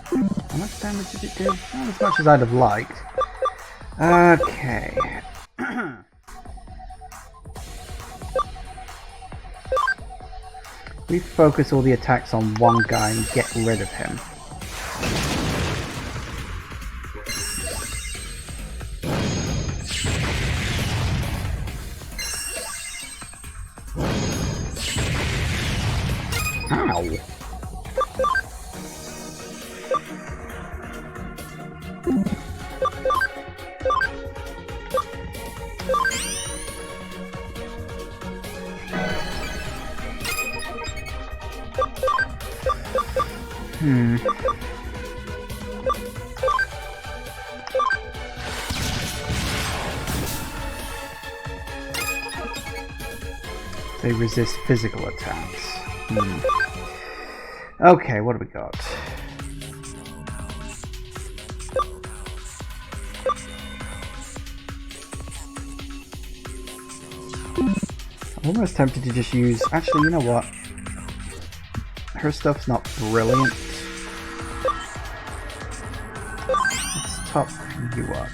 How much damage did it do? Not as much as I'd have liked. Okay. We focus all the attacks on one guy and get rid of him. Ow. They resist physical attacks. Okay, what do we got? I'm almost tempted to just use... Actually, you know what? Her stuff's not brilliant. Let's top you up.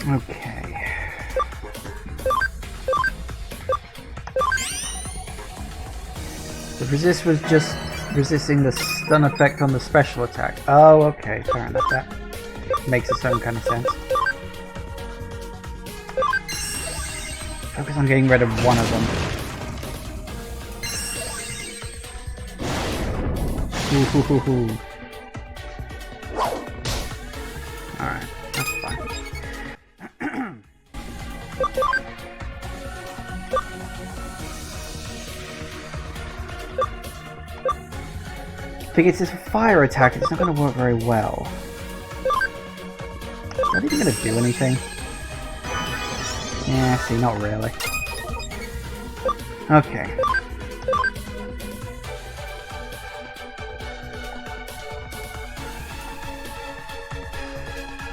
Okay. The resist was just resisting the stun effect on the special attack. Oh, okay, fair enough. That makes its own kind of sense. Focus on getting rid of one of them. Ooh. Alright, that's fine. I think it's this fire attack, it's not going to work very well. Is that even going to do anything? Yeah, see, not really. Okay.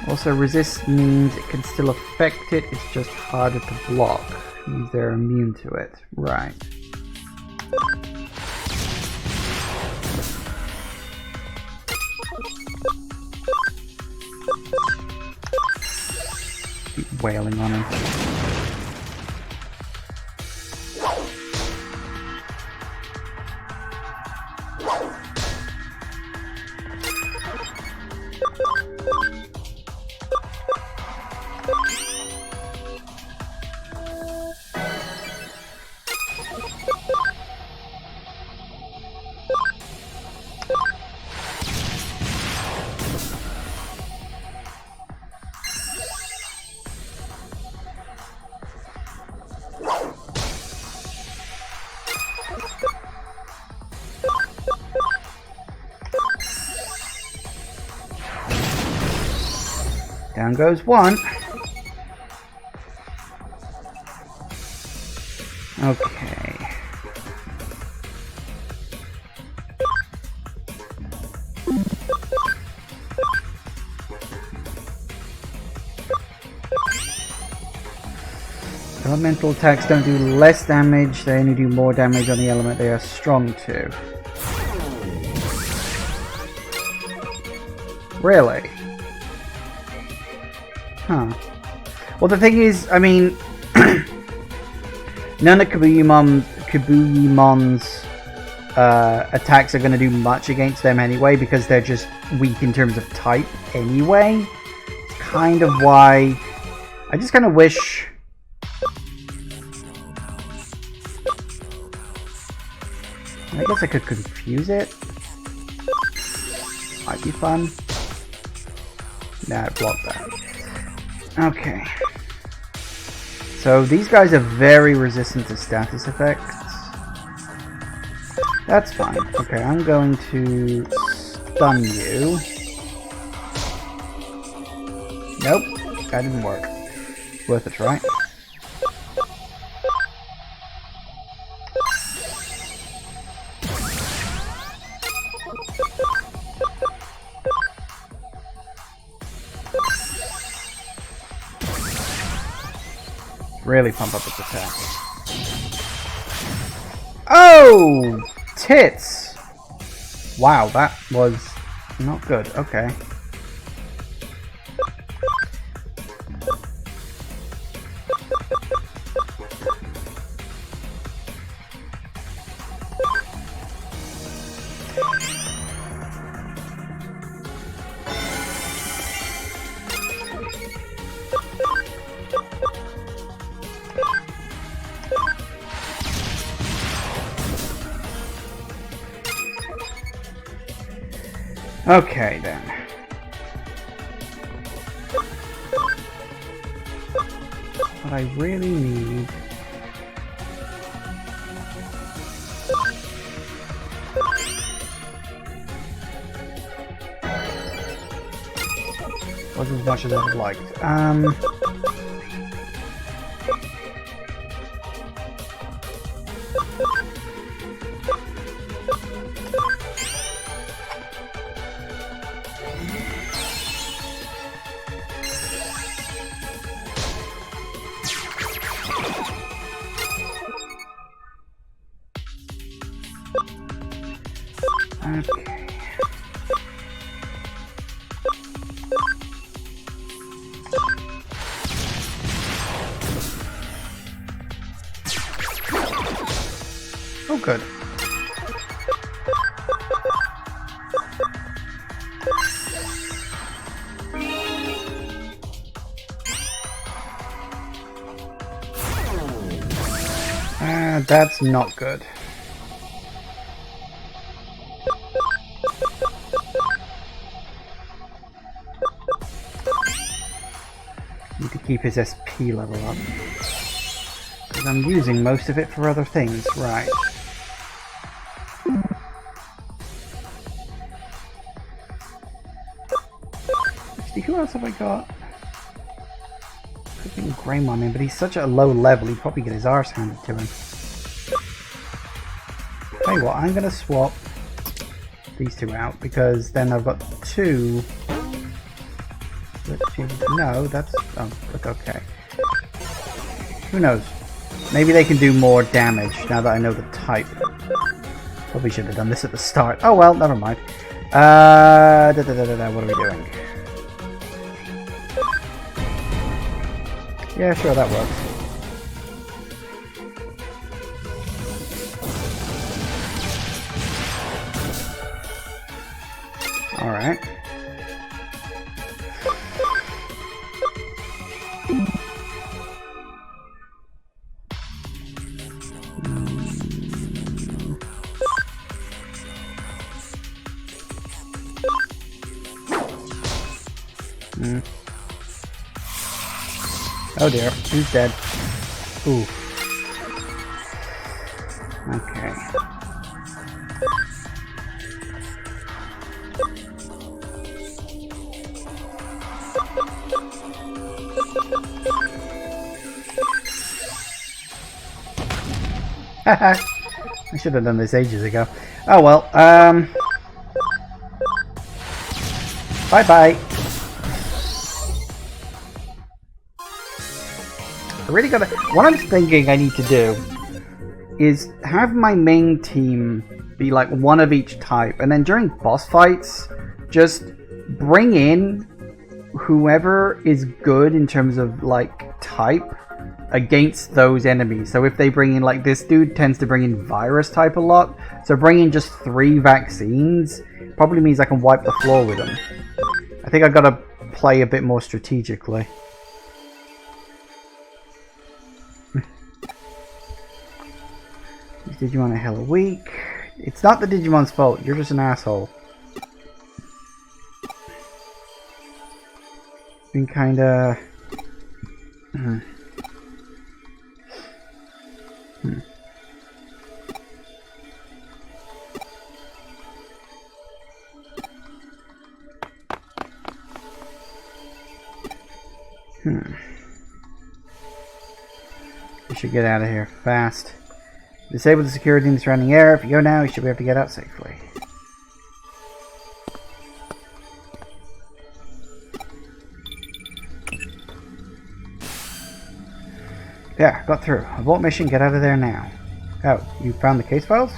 Also, resist means it can still affect it, it's just harder to block. It means they're immune to it. Right. wailing on him. Down goes one. Okay. Elemental attacks don't do less damage, they only do more damage on the element they are strong to. Really? Huh. Well, the thing is, I mean, none of Kabuyimon's attacks are going to do much against them anyway, because they're just weak in terms of type anyway. It's kind of why I just kind of wish... I guess I could confuse it. Might be fun. Nah, block that. Okay. So these guys are very resistant to status effects. That's fine. Okay, I'm going to stun you. Nope, that didn't work. Worth it, right? Really pump up its attack. Oh! Tits! Wow, that was not good. Okay. Okay, then. What I really need... wasn't as much as I would have liked. Okay. Oh, good. That's not good. Need to keep his SP level up. Because I'm using most of it for other things, right. Actually, who else have I got? Could be Greymon in, but he's such a low level, he'd probably get his arse handed to him. Tell you what, I'm going to swap these two out, because then I've got two. No, that's... oh, look, okay. Who knows? Maybe they can do more damage now that I know the type. Probably should have done this at the start. Oh well, never mind. What are we doing? Yeah, sure, that works. Alright. Oh dear, he's dead. Ooh. Okay. Haha. I should have done this ages ago. Oh well, bye-bye. I really gotta... What I'm thinking I need to do is have my main team be like one of each type, and then during boss fights, just bring in whoever is good in terms of like type against those enemies. So if they bring in, like, this dude tends to bring in virus type a lot, so bringing just 3 vaccines probably means I can wipe the floor with them. I think I gotta play a bit more strategically. These Digimon are hella weak. It's not the Digimon's fault, you're just an asshole. Been kinda... We should get out of here fast. Disable the security in the surrounding area. If you go now, you should be able to get out safely. There, got through. Abort mission, get out of there now. Oh, you found the case files?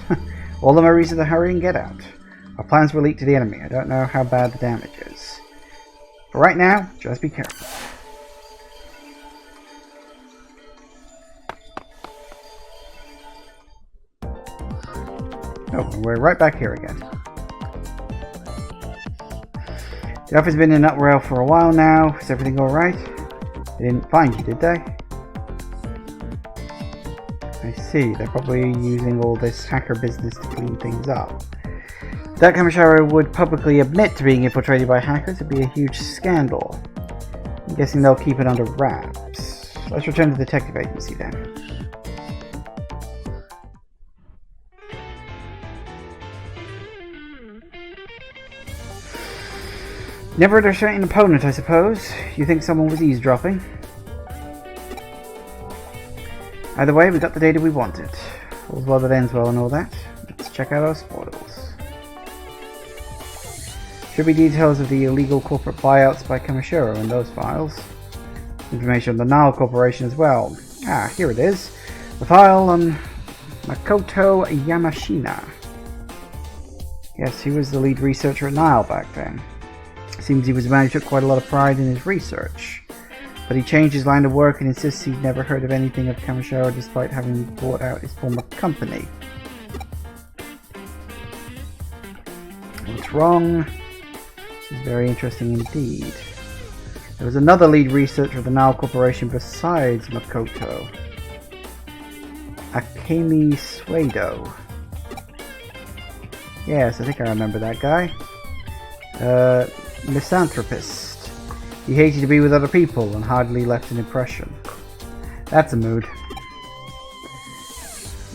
All the more reason to hurry and get out. Our plans were leaked to the enemy. I don't know how bad the damage is. For right now, just be careful. Oh, we're right back here again. The office has been in an uproar for a while now. Is everything alright? They didn't find you, did they? I see. They're probably using all this hacker business to clean things up. If that Kamishara would publicly admit to being infiltrated by hackers, it'd be a huge scandal. I'm guessing they'll keep it under wraps. Let's return to the detective agency then. Never underestimate an opponent, I suppose. You think someone was eavesdropping? Either way, we got the data we wanted. All's well that ends well and all that. Let's check out our spoils. Should be details of the illegal corporate buyouts by Kamishiro in those files. Information on the Nile Corporation as well. Ah, here it is. The file on Makoto Yamashina. Yes, he was the lead researcher at Nile back then. Seems he was a man who took quite a lot of pride in his research. But he changed his line of work and insists he'd never heard of anything of Kamishiro despite having bought out his former company. What's wrong? This is very interesting indeed. There was another lead researcher of the Nile Corporation besides Makoto. Akemi Suedo. Yes, I think I remember that guy. Misanthropist. He hated to be with other people and hardly left an impression. That's a mood.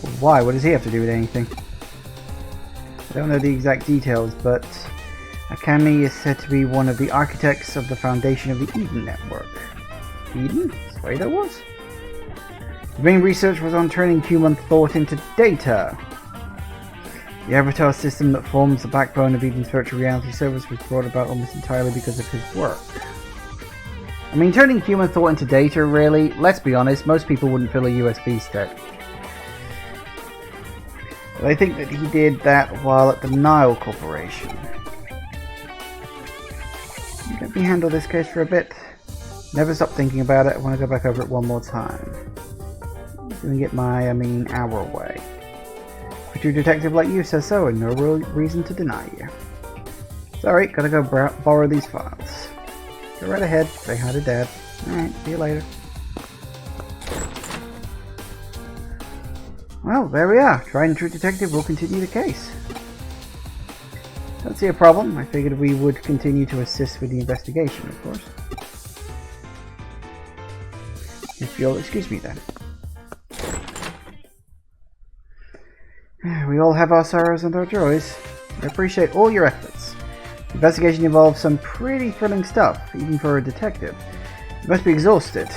Well, why? What does he have to do with anything? I don't know the exact details, but Akemi is said to be one of the architects of the foundation of the Eden Network. Eden? That's where that was? The main research was on turning human thought into data. The avatar system that forms the backbone of Eden's virtual reality service was brought about almost entirely because of his work. I mean, turning human thought into data, really, let's be honest, most people wouldn't fill a USB stick. But I think that he did that while at the Nile Corporation. Let me handle this case for a bit. Never stop thinking about it. I want to go back over it one more time. Doing it our way. A true detective like you says so, and no real reason to deny you. Sorry, gotta go borrow these files. Go right ahead, say hi to Dad. Alright, see you later. Well, there we are. Tried and true detective will continue the case. Don't see a problem. I figured we would continue to assist with the investigation, of course. If you'll excuse me then. We all have our sorrows and our joys. I appreciate all your efforts. The investigation involves some pretty thrilling stuff, even for a detective. You must be exhausted.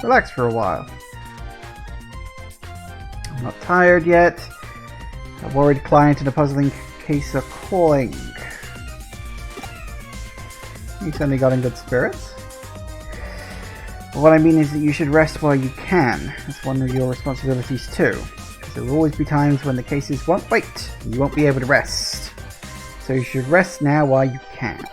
Relax for a while. I'm not tired yet. A worried client and a puzzling case are calling. You suddenly got in good spirits. But what I mean is that you should rest while you can. That's one of your responsibilities too. Because there will always be times when the cases won't wait, and you won't be able to rest. So you should rest now while you can.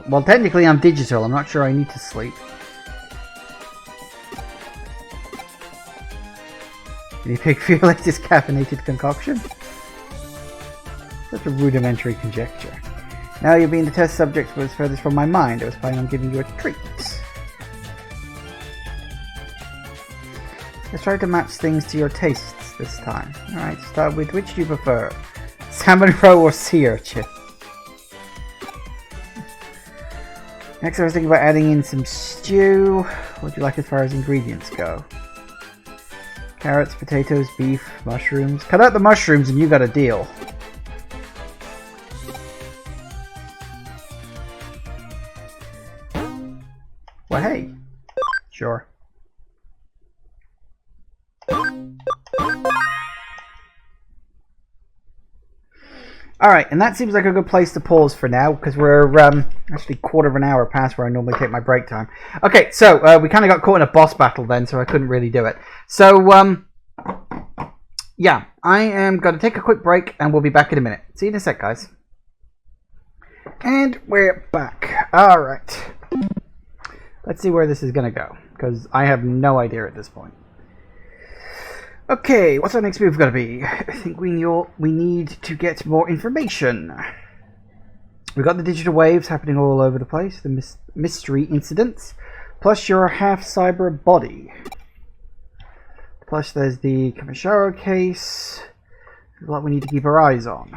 Well, technically I'm digital. I'm not sure I need to sleep. Guinea pig for your latest caffeinated concoction? Such a rudimentary conjecture. Now you're being the test subject was furthest from my mind. I was planning on giving you a treat. Let's try to match things to your tastes this time. Alright, start with which do you prefer? Salmon roe or sea urchin? Next I was thinking about adding in some stew. What do you like as far as ingredients go? Carrots, potatoes, beef, mushrooms. Cut out the mushrooms and you got a deal. Well, hey. Sure. Alright, and that seems like a good place to pause for now, because we're actually quarter of an hour past where I normally take my break time. Okay, so we kind of got caught in a boss battle then, so I couldn't really do it. So, yeah, I am going to take a quick break, and we'll be back in a minute. See you in a sec, guys. And we're back. Alright. Let's see where this is going to go, because I have no idea at this point. Okay, what's our next move going to be? I think we need to get more information. We've got the digital waves happening all over the place, the mystery incidents, plus your half-cyber body. Plus there's the Kamisharo case. There's a lot we need to keep our eyes on.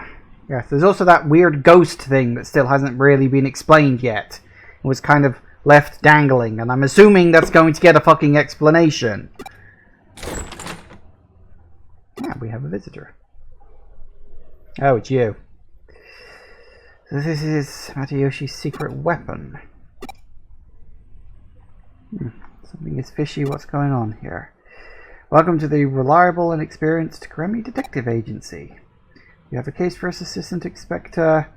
Yes, there's also that weird ghost thing that still hasn't really been explained yet. It was kind of left dangling, and I'm assuming that's going to get a fucking explanation. Yeah, we have a visitor. Oh, it's you. So this is Matayoshi's secret weapon. Something is fishy. What's going on here? Welcome to the reliable and experienced Kremi Detective Agency. You have a case for us, Assistant Inspector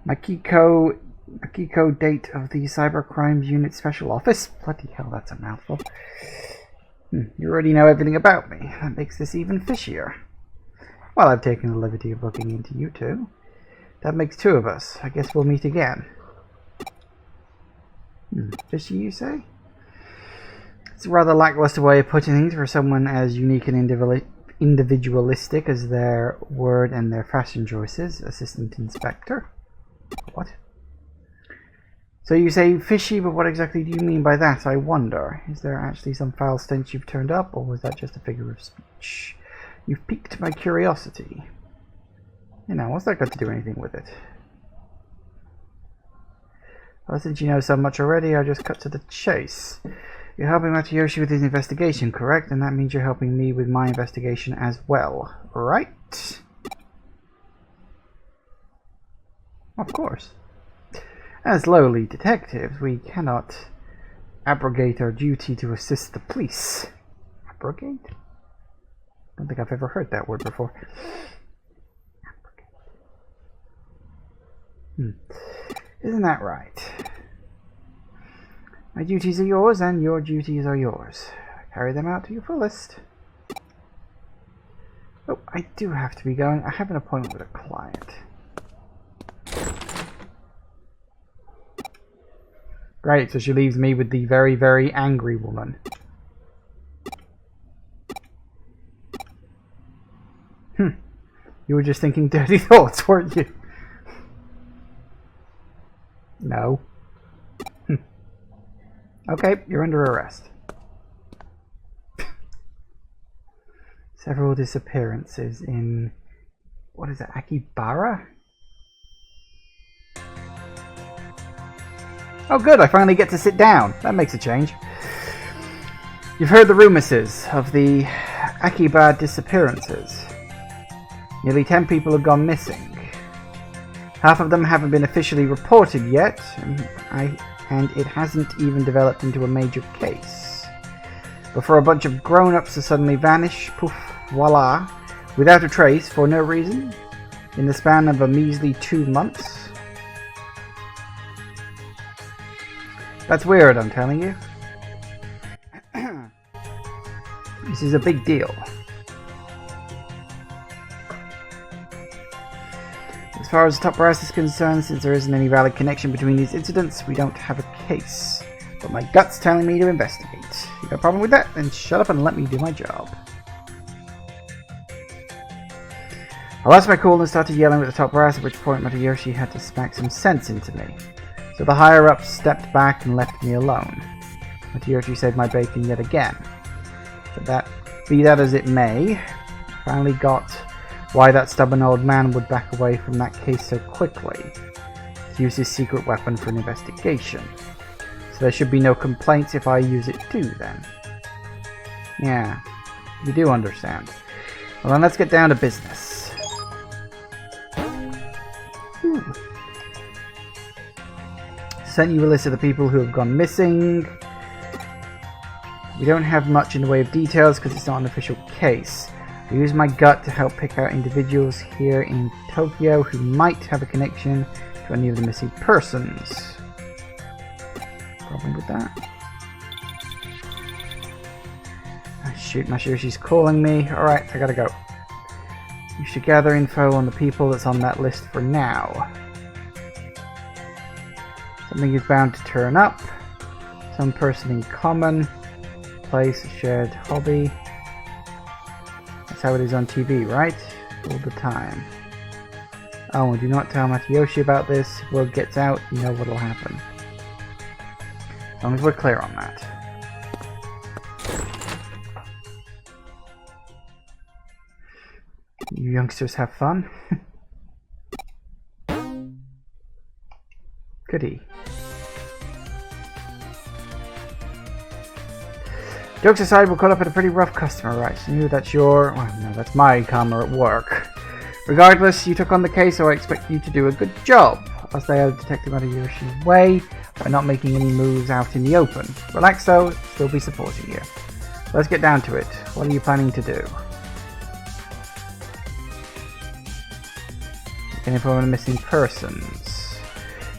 Makiko Date of the Cyber Crimes Unit Special Office. Bloody hell, that's a mouthful. You already know everything about me. That makes this even fishier. Well, I've taken the liberty of looking into you two. That makes two of us. I guess we'll meet again. Fishy, you say? It's a rather lackluster way of putting things for someone as unique and individualistic as their word and their fashion choices, Assistant Inspector. What? So you say fishy, but what exactly do you mean by that, I wonder? Is there actually some foul stench you've turned up, or was that just a figure of speech? You've piqued my curiosity. You know, what's that got to do anything with it? Well, since you know so much already, I'll just cut to the chase. You're helping Matayoshi with his investigation, correct? And that means you're helping me with my investigation as well, right? Of course. As lowly detectives, we cannot abrogate our duty to assist the police. Abrogate? I don't think I've ever heard that word before. Isn't that right? My duties are yours, and your duties are yours. Carry them out to your fullest. Oh, I do have to be going. I have an appointment with a client. Great, so she leaves me with the very, very angry woman. You were just thinking dirty thoughts, weren't you? No. Okay, you're under arrest. Several disappearances in... what is it, Akibara? Oh good, I finally get to sit down. That makes a change. You've heard the rumours of the Akiba disappearances. Nearly 10 people have gone missing. Half of them haven't been officially reported yet, and it hasn't even developed into a major case. But for a bunch of grown-ups to suddenly vanish, poof, voila, without a trace, for no reason, in the span of a measly 2 months. That's weird, I'm telling you. This is a big deal. As far as the top brass is concerned, since there isn't any valid connection between these incidents, we don't have a case. But my gut's telling me to investigate. You got a problem with that? Then shut up and let me do my job. I lost my cool and started yelling at the top brass, at which point Matayoshi had to smack some sense into me. So the higher-ups stepped back and left me alone. Matayoshi saved my bacon yet again. But be that as it may, I finally got why that stubborn old man would back away from that case so quickly. To use his secret weapon for an investigation. So there should be no complaints if I use it too, then. Yeah, you do understand. Well then, let's get down to business. Ooh. Sent you a list of the people who have gone missing. We don't have much in the way of details because it's not an official case. I use my gut to help pick out individuals here in Tokyo who might have a connection to any of the missing persons. Problem with that? Ah, shoot, I'm not sure she's calling me. Alright, I gotta go. You should gather info on the people that's on that list for now. Something is bound to turn up. Some person in common. Place, a shared hobby. That's how it is on TV, right? All the time. Oh, and do not tell Matayoshi about this. If word gets out, you know what'll happen. As long as we're clear on that. You youngsters have fun? Goody. Jokes aside, we're caught up at a pretty rough customer, right? So you, that's your... well, no, that's my karma at work. Regardless, you took on the case, so I expect you to do a good job. I'll stay out of Detective Matayoshi's way by not making any moves out in the open. Relax though, still be supporting you. Let's get down to it. What are you planning to do? Looking for missing persons.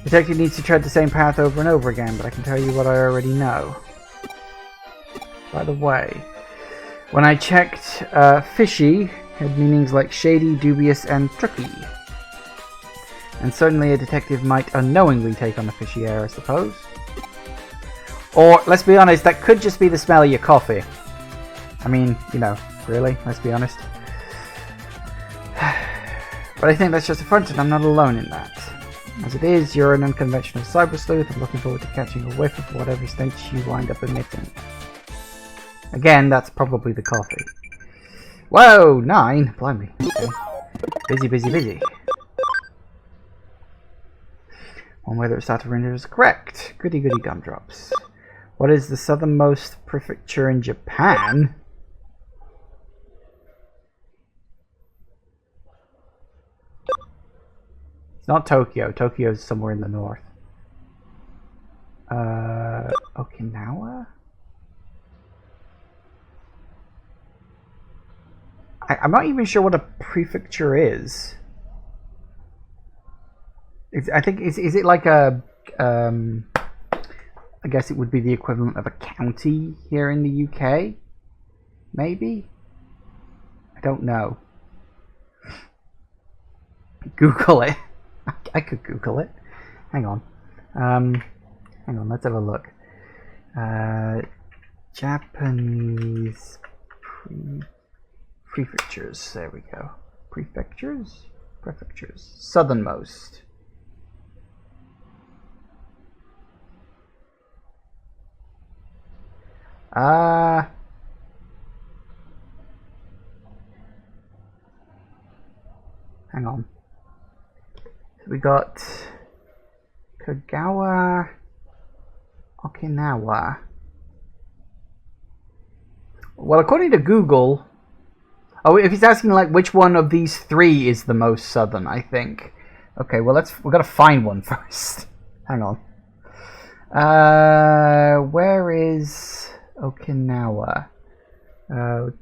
Detective needs to tread the same path over and over again, but I can tell you what I already know. By the way, when I checked, fishy had meanings like shady, dubious, and tricky. And certainly a detective might unknowingly take on the fishy air, I suppose. Or, let's be honest, that could just be the smell of your coffee. I mean, you know, really, let's be honest. But I think that's just a front, and I'm not alone in that. As it is, you're an unconventional cyber sleuth. I'm looking forward to catching a whiff of whatever stench you wind up emitting. Again, that's probably the coffee. Whoa, 9? Blimey. Okay. Busy, busy, busy. One way that would start to render is correct. Goody goody gumdrops. What is the southernmost prefecture in Japan? It's not Tokyo. Tokyo's somewhere in the north. Okinawa? I'm not even sure what a prefecture is. I think is it like a I guess it would be the equivalent of a county here in the UK? Maybe? I don't know. Google it. I could Google it. Hang on. Hang on, let's have a look. Japanese prefectures. There we go. Prefectures? Prefectures. Southernmost. Hang on. We got Kagawa, Okinawa. Well, according to Google, oh, if he's asking like which one of these three is the most southern, I think. Okay, well we've got to find one first. Hang on. Where is Okinawa?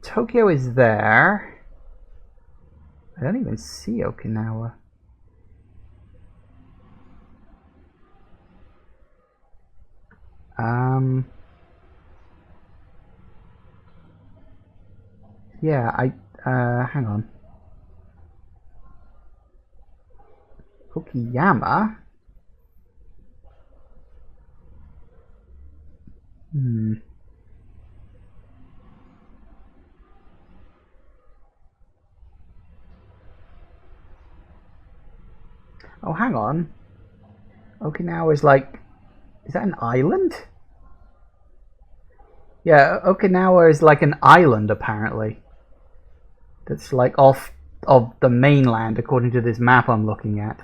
Tokyo is there. I don't even see Okinawa. Yeah, hang on. Okayama? Oh, hang on. Okinawa is like... Is that an island? Yeah, Okinawa is like an island, apparently. That's like off of the mainland, according to this map I'm looking at.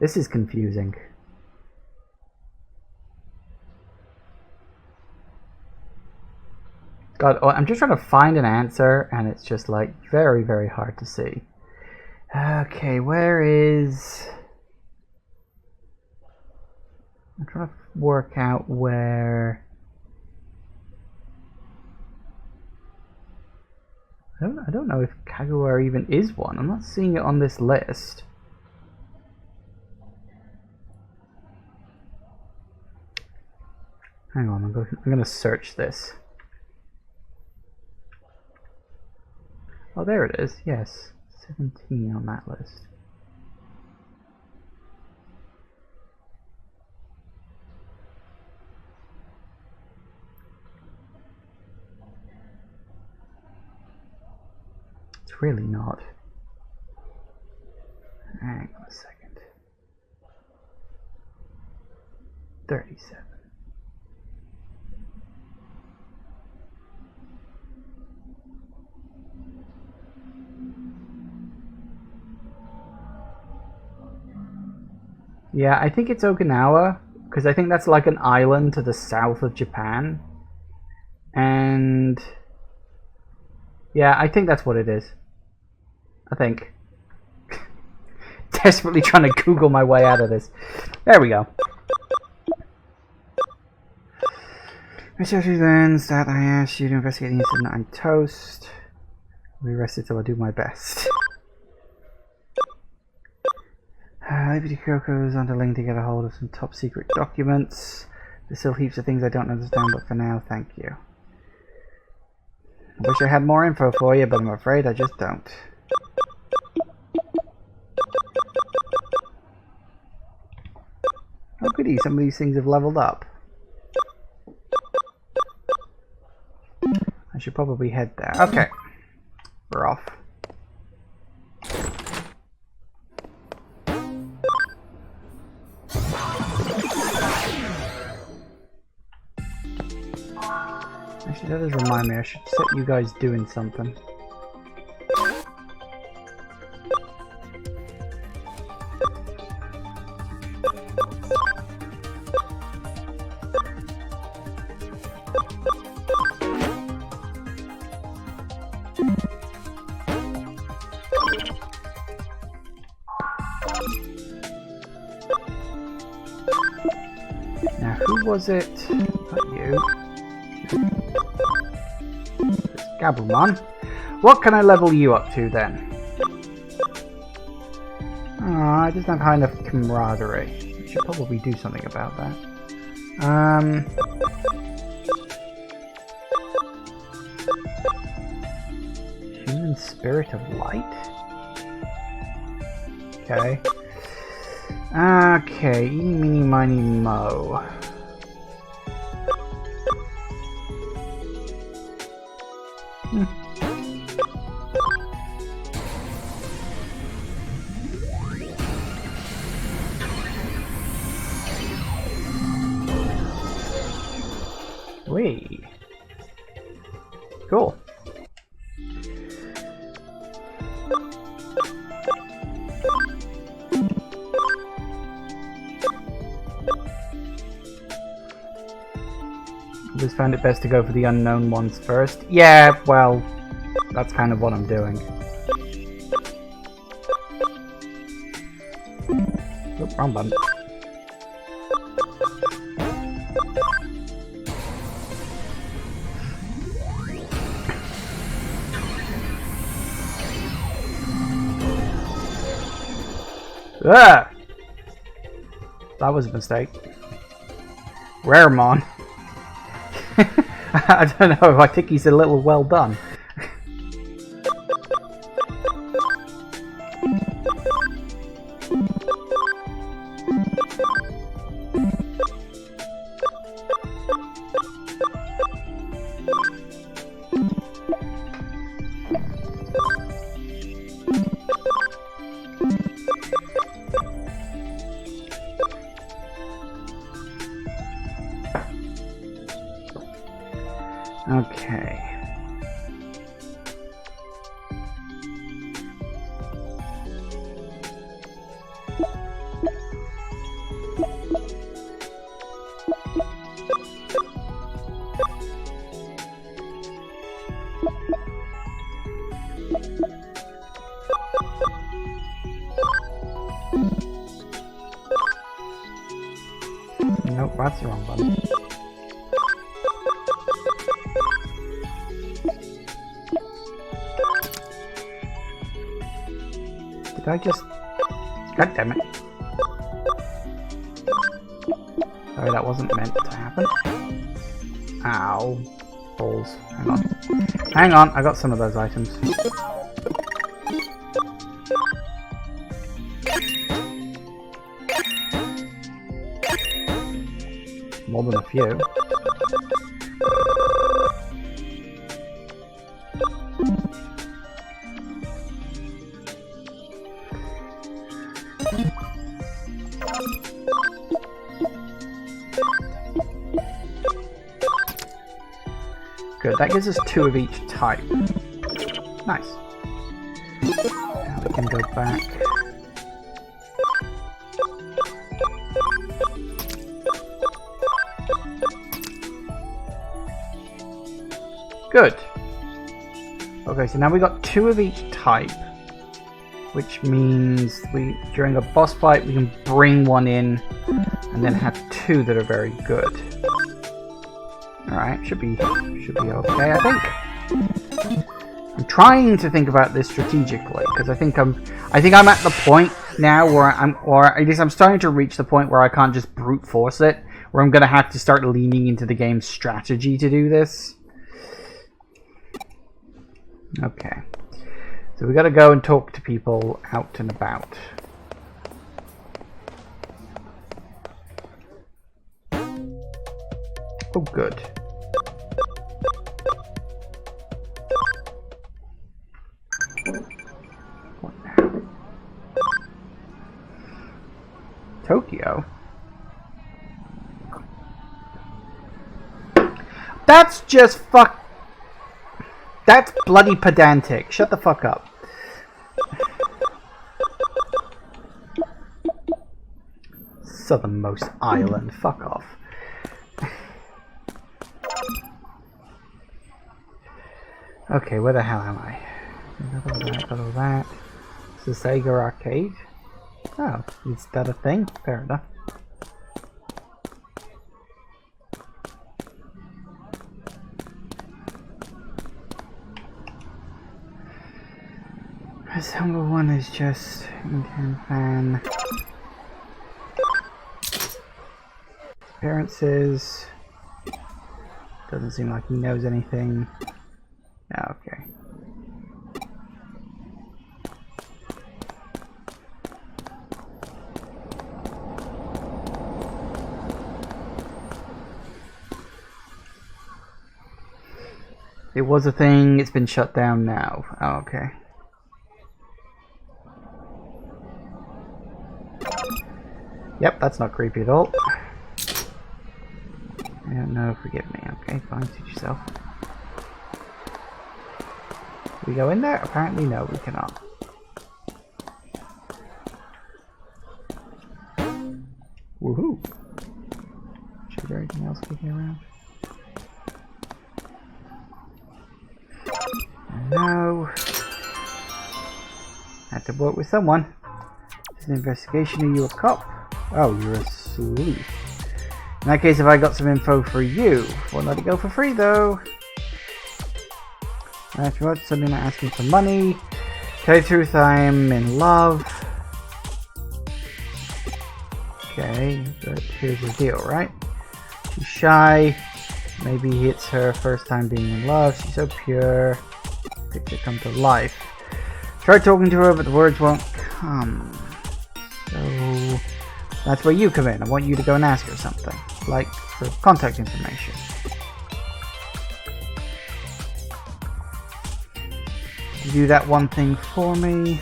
This is confusing. God, I'm just trying to find an answer, and it's just like very, very hard to see. Okay, where is... I'm trying to work out where... I don't know if Kagawa even is one. I'm not seeing it on this list. Hang on, I'm going to search this. Oh, there it is. Yes, 17 on that list. It's really not. Hang on a second. 37. Yeah, I think it's Okinawa, because I think that's like an island to the south of Japan. And yeah, I think that's what it is. I think. Desperately trying to Google my way out of this. There we go. Especially then that I asked you to investigate the incident. I'm toast. I'll be rested till I do my best. Liberty Coco's underling to get a hold of some top secret documents. There's still heaps of things I don't understand, but for now, thank you. I wish I had more info for you, but I'm afraid I just don't. Oh goody, some of these things have leveled up. I should probably head there. Okay. We're off. Actually, that does remind me, I should set you guys doing something. Now, who was it? Not you. It's Gabumon. What can I level you up to then? Oh, I just don't have enough camaraderie. I should probably do something about that. Human Spirit of Light? Okay. Okay, eeny, meeny, miny, mo. Wait. Cool. Just found it best to go for the unknown ones first. Yeah, well, that's kind of what I'm doing. Oh, wrong button. Ah! That was a mistake. Raremon. I don't know, I think he's a little well done. Okay. Nope, that's the wrong button. Did I just... God damn it. Sorry, that wasn't meant to happen. Ow. Balls. Hang on. Hang on, I got some of those items. More than a few. Good, that gives us 2 of each type. Nice. Now we can go back. Good. Okay, so now we got 2 of each type, which means during a boss fight we can bring one in and then have 2 that are very good. Alright, should be okay, I think. I'm trying to think about this strategically because I think I'm at the point now where or at least I'm starting to reach the point where I can't just brute force it, where I'm gonna have to start leaning into the game's strategy to do this. Okay, so we gotta go and talk to people out and about. Oh, good. What now? Tokyo? That's just That's bloody pedantic. Shut the fuck up. Southernmost island. Fuck off. Okay, where the hell am I? Got all that. It's the Sega arcade. Oh, is that a thing? Fair enough. This number 1 is just Indian fan. Appearances. Doesn't seem like he knows anything. Okay. It was a thing, it's been shut down now. Oh, okay. Yep, that's not creepy at all. No, forgive me. Okay, fine, suit yourself. Can we go in there? Apparently no, we cannot. Woohoo! Is there anything else kicking around? No. Had to work with someone. It's an investigation. Are you a cop? Oh, you're a sleuth. In that case, if I got some info for you, won't let it go for free though. If you want something like asking for money, tell you the truth, I am in love. Okay, but here's the deal, right? She's shy. Maybe it's her first time being in love. She's so pure. Picture come to life. Try talking to her, but the words won't come. So that's where you come in. I want you to go and ask her something, like for contact information. You do that one thing for me.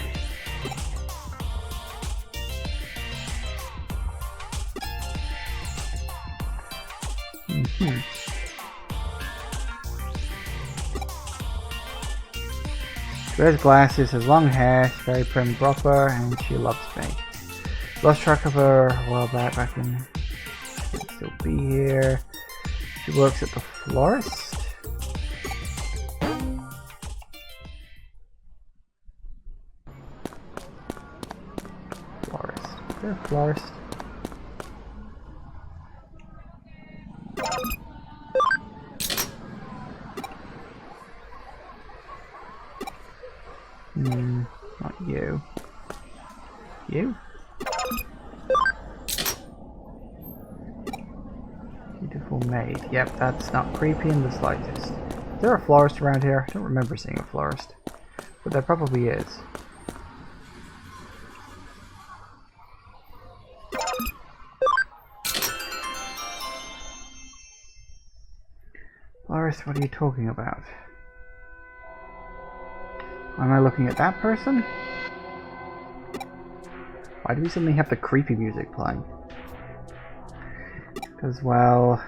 She wears glasses, has long hair, she's very prim and proper, and she loves me. Lost track of her a while back in. She'll still be here. She works at the florist. Florist. Is there a florist? Not you. You? Beautiful maid. Yep, that's not creepy in the slightest. Is there a florist around here? I don't remember seeing a florist. But there probably is. Florist, what are you talking about? Am I looking at that person? Why do we suddenly have the creepy music playing? Because, well,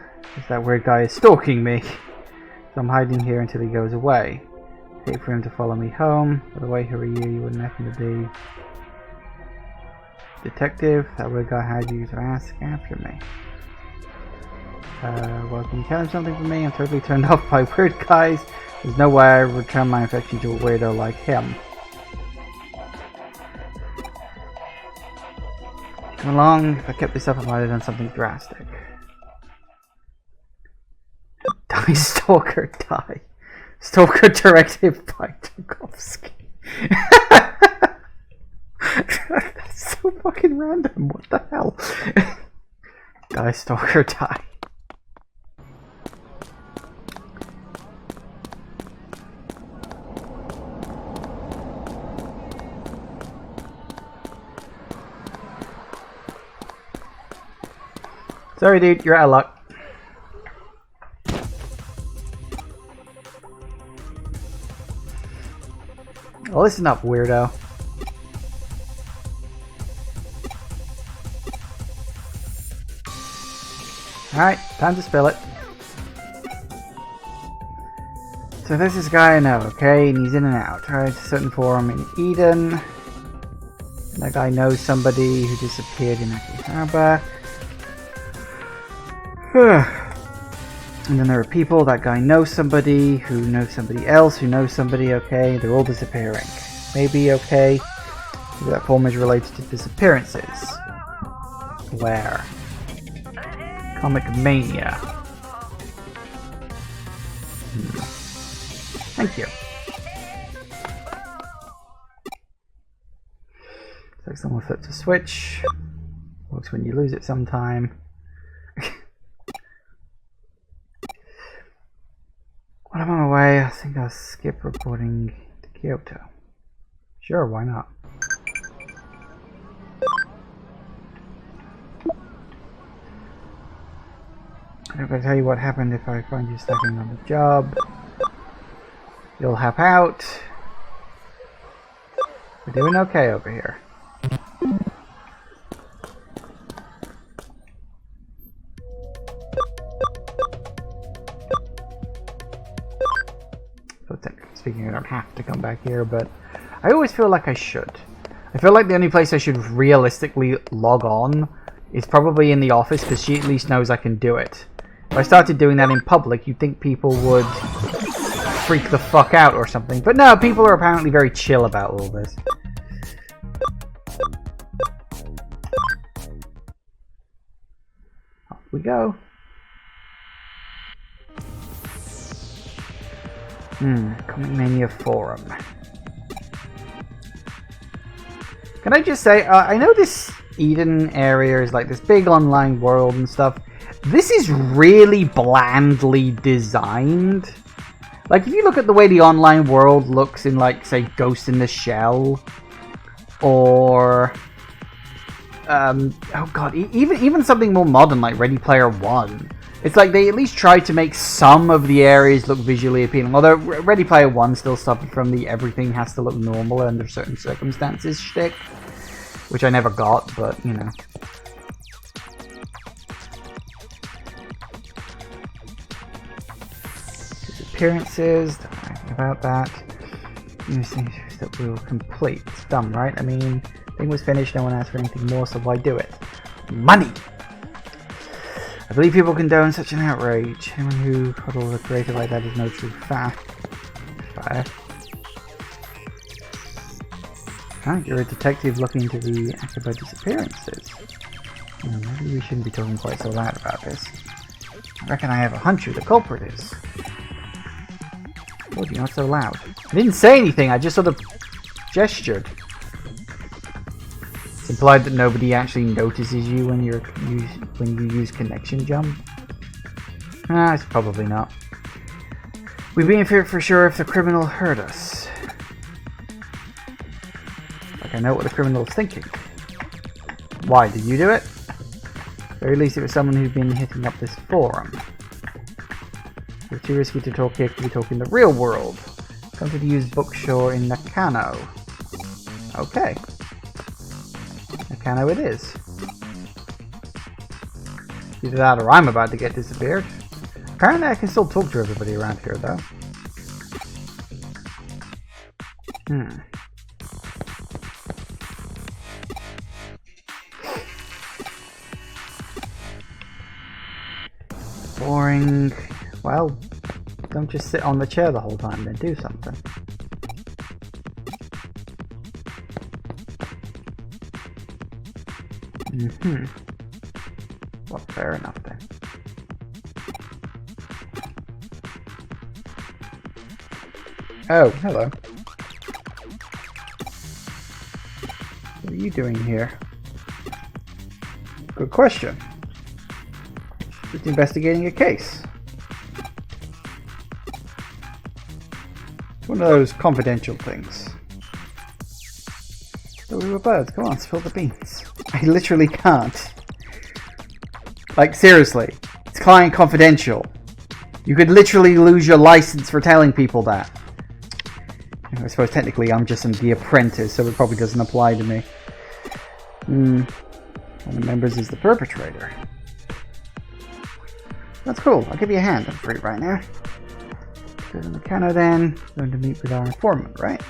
that weird guy is stalking me. So I'm hiding here until he goes away. Hate for him to follow me home. By the way, who are you? You wouldn't happen to be detective. That weird guy had you to ask after me. Well, can you tell him something for me? I'm totally turned off by weird guys. There's no way I would return my affection to a weirdo like him. Come along, if I kept this up I might have done something drastic. Die, Stalker, die. Stalker directive by Tchaikovsky. That's so fucking random, what the hell? Die, Stalker, die. Sorry dude, you're out of luck. Well, listen up, weirdo. Alright, time to spill it. So there's this guy I know, okay, and he's in and out. Alright, a certain forum in Eden. And that guy knows somebody who disappeared in Aki Harbor. And then there are people, that guy knows somebody who knows somebody else who knows somebody, okay, they're all disappearing. Maybe, okay, maybe that poem is related to disappearances. Where? Comic Mania. Thank you. It's like someone flipped a switch. Works when you lose it sometime. When I'm on my way, I think I'll skip reporting to Kyoto. Sure, why not? I'm going to tell you what happened if I find you slacking on the job. You'll help out. We're doing okay over here. So technically speaking, I don't have to come back here, but I always feel like I should. I feel like the only place I should realistically log on is probably in the office, because she at least knows I can do it. If I started doing that in public, you'd think people would freak the fuck out or something. But no, people are apparently very chill about all this. Off we go. Comic Mania Forum. Can I just say, I know this Eden area is like this big online world and stuff. This is really blandly designed. Like, if you look at the way the online world looks in, like, say, Ghost in the Shell, or oh god, even something more modern like Ready Player One. It's like they at least tried to make some of the areas look visually appealing. Although Ready Player One still suffered from the everything has to look normal under certain circumstances shtick, which I never got, but you know. Disappearances, don't know anything about that. Things that we'll complete. It's dumb, right? I mean, thing was finished, no one asked for anything more, so why do it? Money! I believe people condone such an outrage. Anyone who huddles a creator like that is no true fact. Fire. Huh? You're a detective looking into the Akiba disappearances. Maybe we shouldn't be talking quite so loud about this. I reckon I have a hunch who the culprit is. Oh, you're not so loud. I didn't say anything, I just sort of gestured. It's implied that nobody actually notices you when you use connection jump. It's probably not. We'd be in fear for sure if the criminal heard us. Like I know what the criminal is thinking. Why, did you do it? At the very least it was someone who'd been hitting up this forum. It's too risky to talk here, we talk in the real world. Come to the used bookstore in Nakano. Okay. Nakano it is. Either that or I'm about to get disappeared. Apparently I can still talk to everybody around here though. Boring. Well, don't just sit on the chair the whole time, then do something. Well, fair enough then. Oh, hello. What are you doing here? Good question. Just investigating a case. It's one of those confidential things. So we were birds. Come on, spill the beans. I literally can't. Like, seriously. It's client confidential. You could literally lose your license for telling people that. I suppose technically I'm just the apprentice, so it probably doesn't apply to me. One of the members is the perpetrator. That's cool. I'll give you a hand. I'm free right now. Go to Nakano then. Going to meet with our informant, right?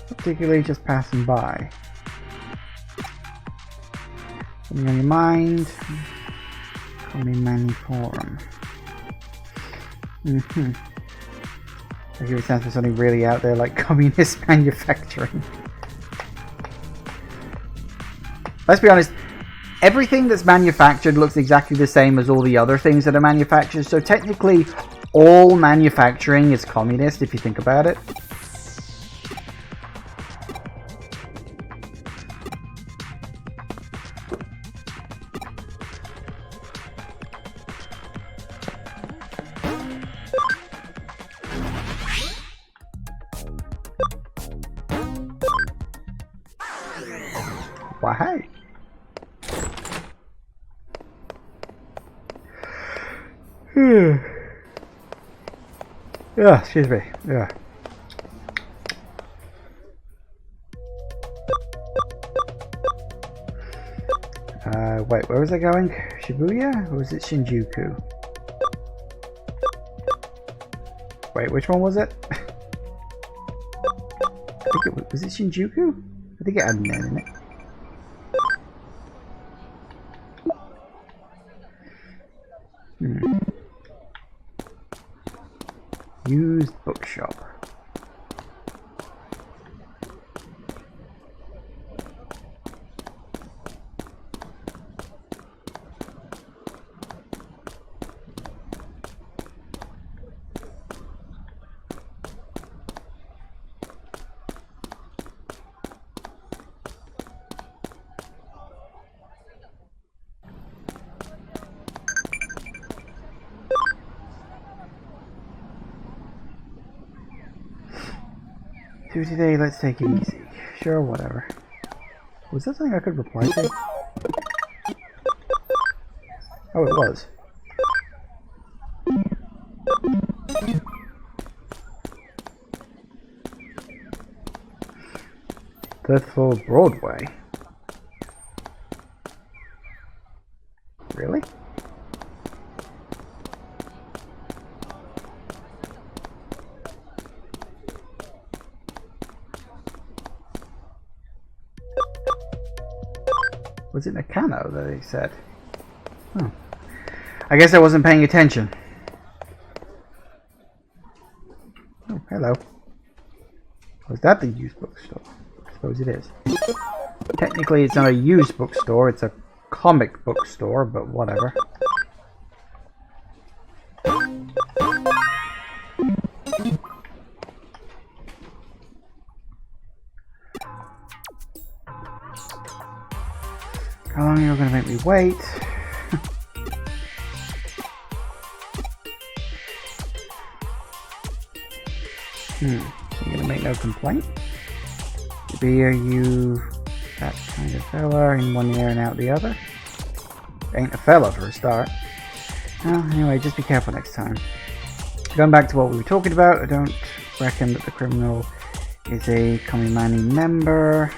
Particularly just passing by. Something on your mind? Comic Mania Forum. I give it stands for something really out there like communist manufacturing. Let's be honest, everything that's manufactured looks exactly the same as all the other things that are manufactured, so technically all manufacturing is communist if you think about it. Why? Yeah, excuse me. Yeah. Wait, where was I going? Shibuya? Or was it Shinjuku? Wait, which one was it? I think it was it Shinjuku? I think it had an N in it. Used bookshop. Today, let's take it easy. Sure, whatever. Was that something I could reply to? Oh, it was. Sleuth for Broadway. Really? Was it Nakano that he said? Oh. I guess I wasn't paying attention. Oh, hello. Was that the used bookstore? I suppose it is. Technically it's not a used bookstore, it's a comic book store, but whatever. How long are you gonna make me wait? You're gonna make no complaint? Be are you that kind of fella, in one ear and out the other? Ain't a fella for a start. Well, anyway, just be careful next time. Going back to what we were talking about, I don't reckon that the criminal is a Kamimani member.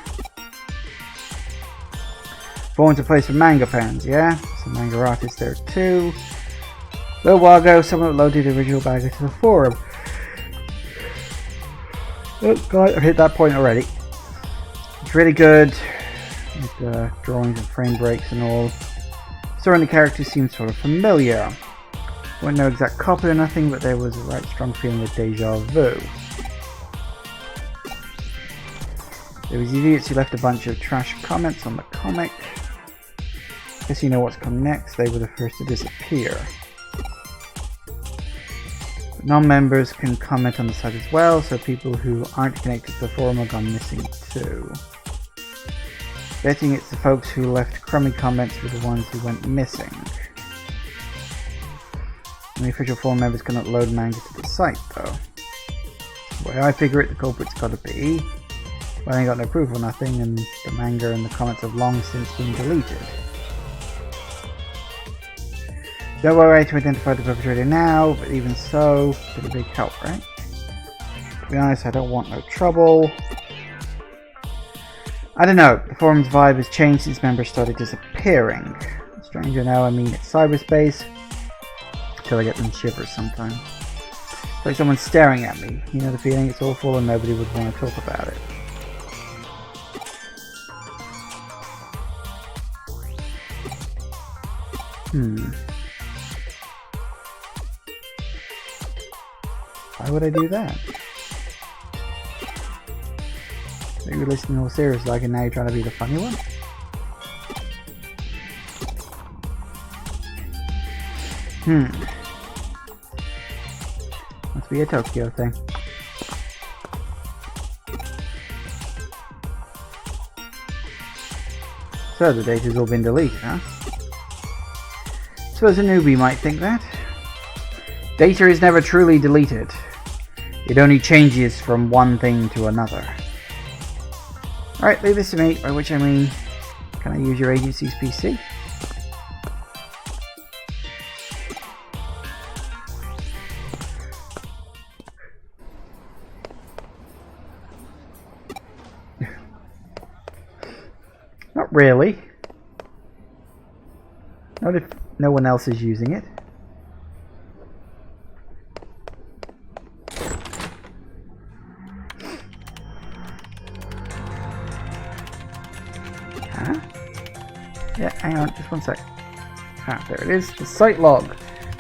Born to place for manga fans, yeah? Some manga artists there too. A little while ago, someone uploaded the original manga to the forum. Oh god, I've hit that point already. It's really good, with the drawings and frame breaks and all. Story and the characters seem sort of familiar. Weren't no exact copy or nothing, but there was a right strong feeling of deja vu. There was idiots who left a bunch of trash comments on the comic. Guess you know what's come next, they were the first to disappear. Non-members can comment on the site as well, so people who aren't connected to the forum have gone missing too. Betting it's the folks who left crummy comments were the ones who went missing. And the official forum members cannot load manga to the site though. The way I figure it, the culprit's gotta be, well, I ain't got no proof or nothing, and the manga and the comments have long since been deleted. No way to identify the perpetrator now, but even so, pretty big help, right? To be honest, I don't want no trouble. I don't know, the forum's vibe has changed since members started disappearing. Stranger now, I mean it's cyberspace. Till I get them shivers sometimes. It's like someone's staring at me. You know the feeling, it's awful and nobody would want to talk about it. Why would I do that? Are you listening all serious like and now you're trying to be the funny one? Must be a Tokyo thing. So the data's all been deleted, huh? Suppose a newbie might think that. Data is never truly deleted. It only changes from one thing to another. Alright, leave this to me, by which I mean, can I use your agency's PC? Not really. Not if no one else is using it. Huh? Yeah, hang on, just 1 sec. Ah, there it is, the site log.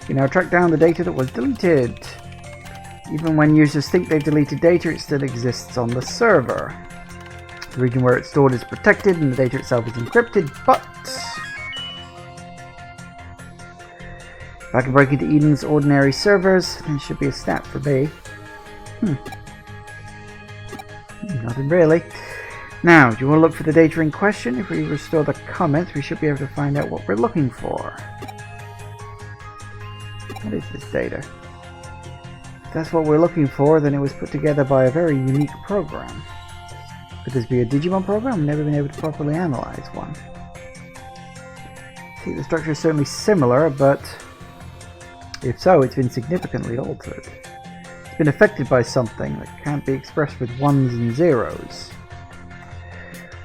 You now track down the data that was deleted. Even when users think they've deleted data, it still exists on the server. The region where it's stored is protected and the data itself is encrypted, but if I can break into Eden's ordinary servers, then it should be a stat for me. Nothing really. Now, do you want to look for the data in question? If we restore the comments, we should be able to find out what we're looking for. What is this data? If that's what we're looking for, then it was put together by a very unique program. Could this be a Digimon program? I've never been able to properly analyze one. See, the structure is certainly similar, but if so, it's been significantly altered. It's been affected by something that can't be expressed with ones and zeros.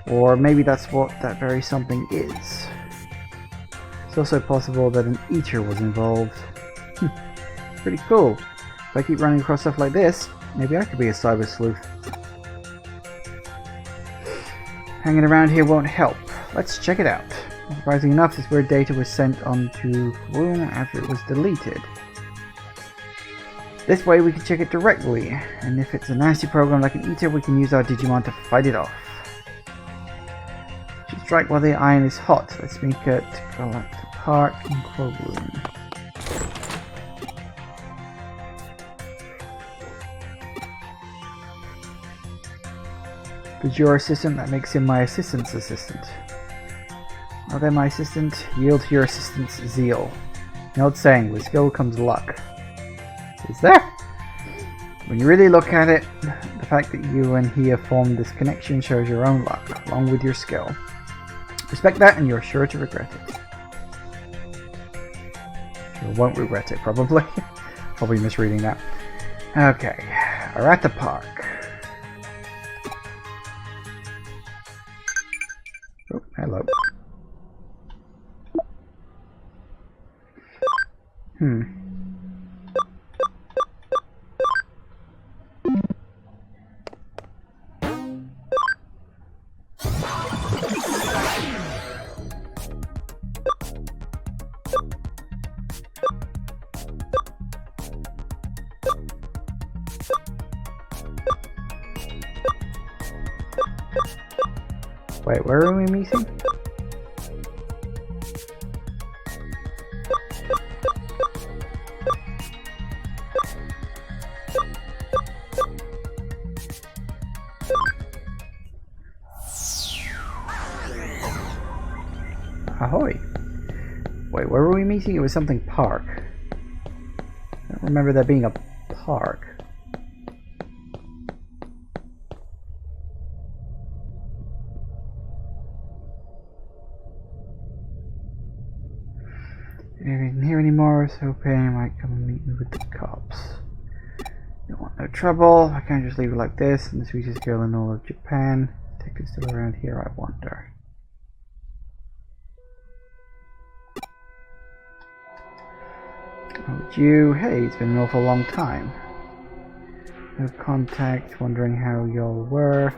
Or maybe that's what that very something is. It's also possible that an eater was involved. Pretty cool. If I keep running across stuff like this, maybe I could be a cyber sleuth. Hanging around here won't help. Let's check it out. Surprisingly enough, this weird data was sent onto Room after it was deleted. This way we can check it directly, and if it's a nasty program like an eater, we can use our Digimon to fight it off. Should strike while the iron is hot. Let's make it Galactic Park and Room. If it's your assistant, that makes him my assistant's assistant. Now then, my assistant, yield to your assistant's zeal. You know what's saying, with skill comes luck. Is there? When you really look at it, the fact that you and he have formed this connection shows your own luck, along with your skill. Respect that and you're sure to regret it. You won't regret it, probably. Probably misreading that. Okay, we're at the park. Oh, hello. Wait, where are we meeting? Ahoy! Wait, where were we meeting? It was something park. I don't remember there being a park. If I didn't hear anymore, so hoping I might come and meet me with the cops. Don't want no trouble. I can't just leave it like this. I'm the sweetest girl in all of Japan. Detective's still around here, I wonder. Oh, it's you. Hey, it's been an awful long time. No contact, wondering how y'all were.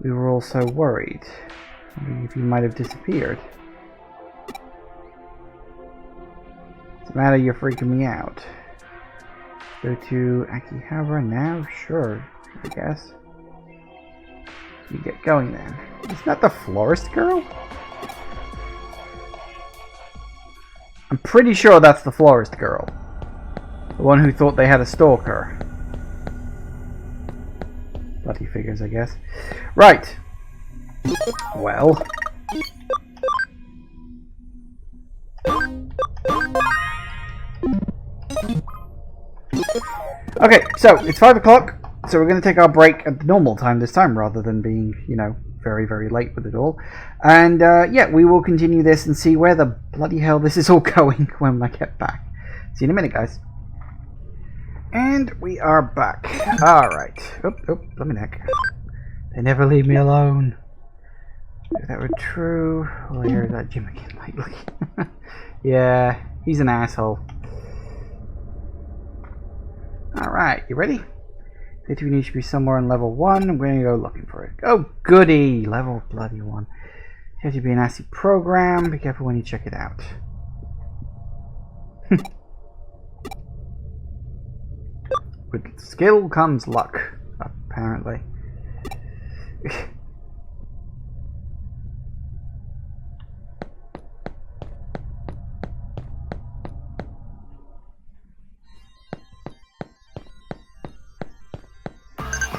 We were all so worried. Wondering if you might have disappeared. What's the matter? You're freaking me out. Go to Akihabara now? Sure, I guess. You get going then. Isn't that the florist girl? I'm pretty sure that's the florist girl. The one who thought they had a stalker. Bloody figures, I guess. Right. Well. Okay, so it's 5 o'clock, so we're going to take our break at the normal time this time, rather than being, you know, very, very late with it all. And, yeah, we will continue this and see where the bloody hell this is all going when I get back. See you in a minute, guys. And we are back. Alright. Oop, let me neck. They never leave me alone. If that were true, well, here's that gym again lately. Yeah, he's an asshole. Alright, you ready? I think we need to be somewhere on level 1. I'm going to go looking for it. Oh, goody! Level bloody 1. It has to be a nasty program. Be careful when you check it out. With skill comes luck, apparently.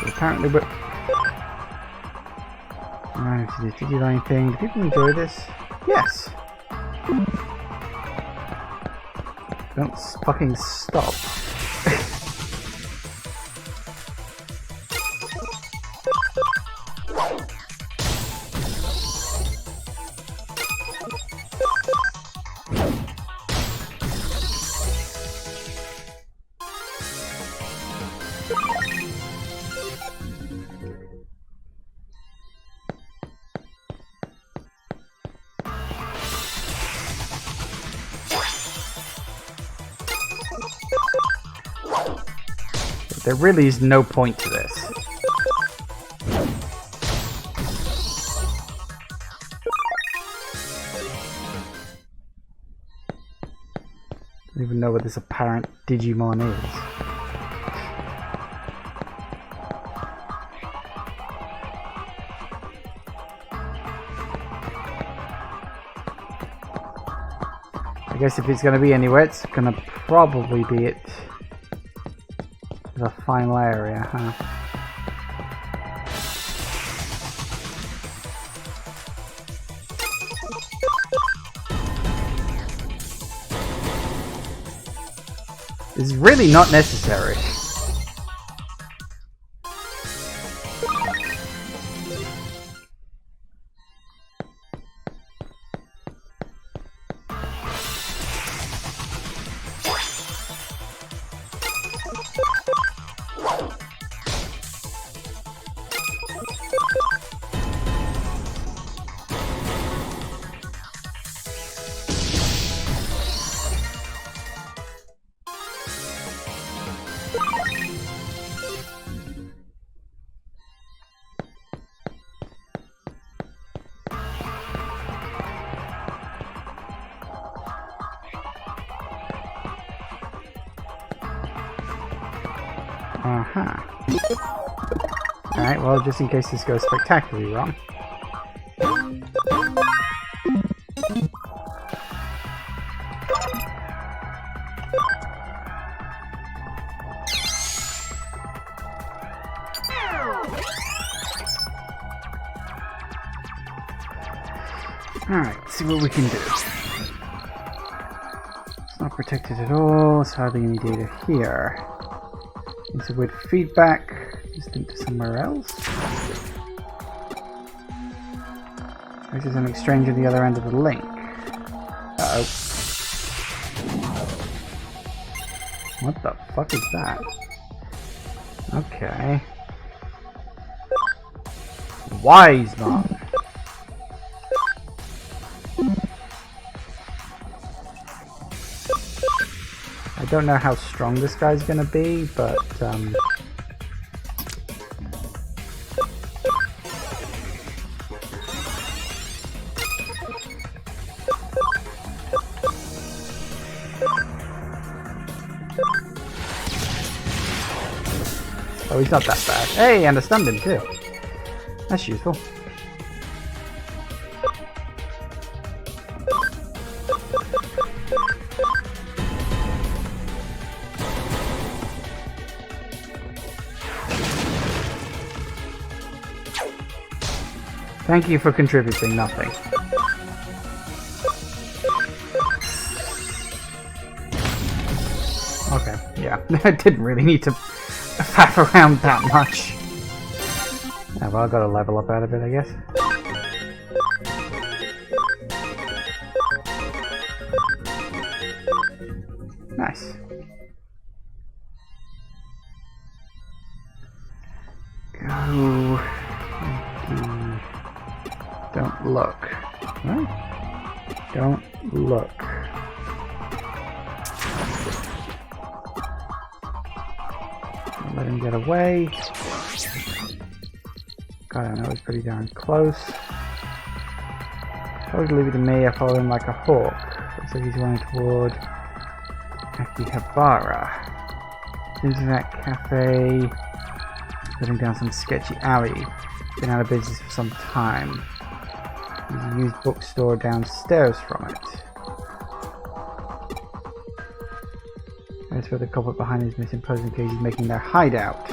Apparently, but alright, so did you do anything? Do people enjoy this? Yes. Don't fucking stop. There really is no point to this. I don't even know what this apparent Digimon is. I guess if it's going to be anywhere, it's going to probably be it. The final area, huh? This is really not necessary. Alright, well, just in case this goes spectacularly wrong. Alright, let's see what we can do. It's not protected at all, there's hardly any data here. It's a weird feedback. Just think to somewhere else. There's something strange at the other end of the link. Uh-oh. What the fuck is that? Okay. Wise man. I don't know how strong this guy's gonna be, but oh, he's not that bad. Hey, and I stunned him too. That's useful. Thank you for contributing nothing. Okay, yeah. I didn't really need to faff around that much. Yeah, well, I got a level up out of it, I guess. Nice. Go. Don't look. Let him get away. God, I know it's pretty darn close. Totally leave it to me. I follow him like a hawk. Looks like he's running toward Akihabara. Internet cafe. Living down some sketchy alley. Been out of business for some time. There's a used bookstore downstairs from it. That's where the culprit behind his missing person case is making their hideout.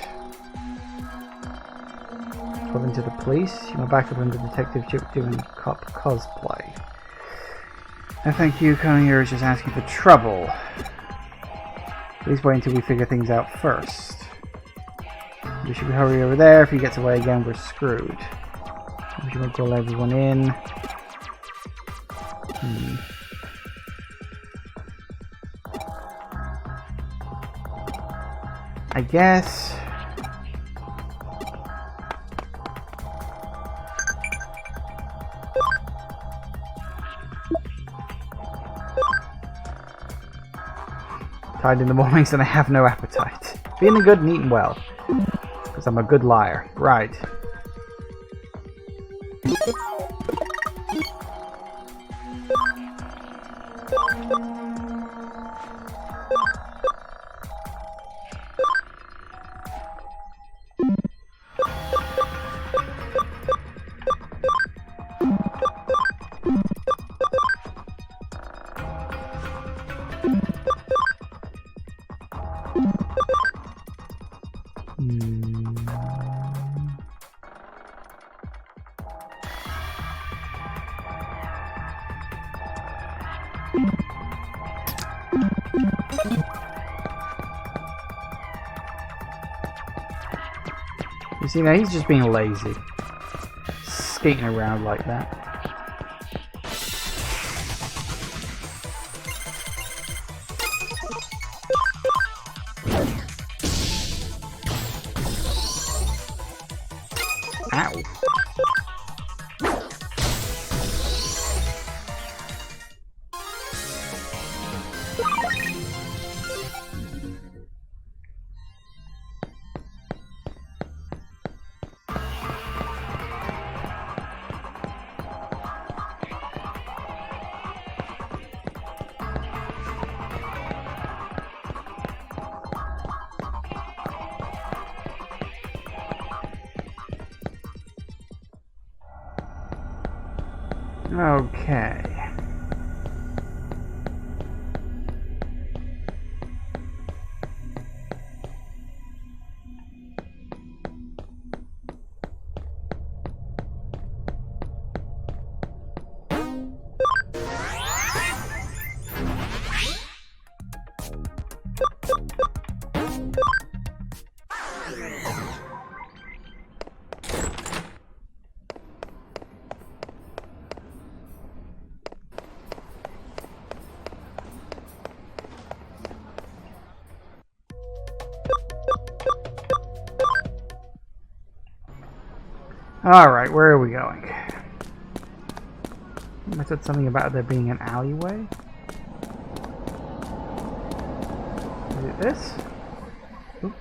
According to the police, you were back up under Detective Chip doing cop cosplay. And thank you, Conan, you're just asking for trouble. Please wait until we figure things out first. We should hurry over there. If he gets away again, we're screwed. We should call everyone in. I guess. Tired in the mornings and I have no appetite. Feeling good and eating well. Because I'm a good liar. Right. You see, now he's just being lazy. Skating around like that. Ow. Okay. Alright, where are we going? I said something about there being an alleyway. Is it this? Oop.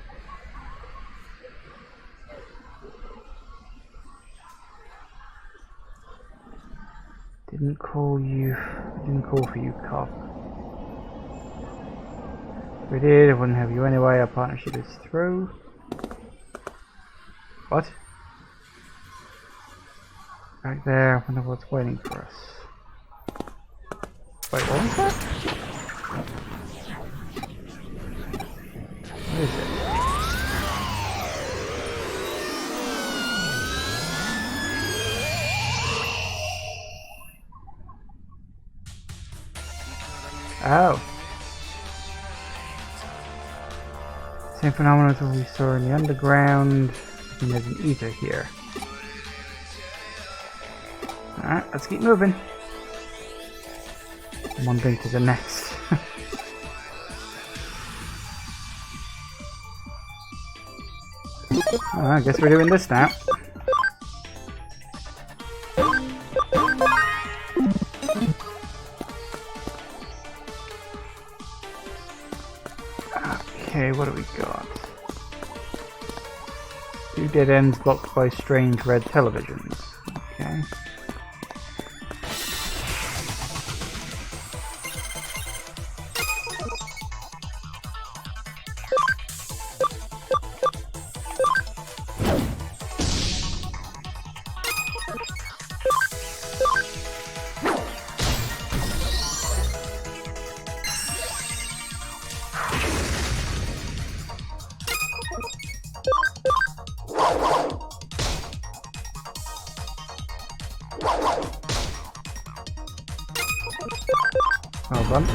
Didn't call for you, cop. If we did, I wouldn't have you anyway. Our partnership is through. What? Back there, I wonder what's waiting for us. Wait, what was that? What is it? Oh. Same phenomenon as what we saw in the underground. And there's an ether here. Alright, let's keep moving. From one thing to the next. Oh, I guess we're doing this now. Okay, what do we got? 2 dead ends blocked by strange red televisions. Okay. Well done.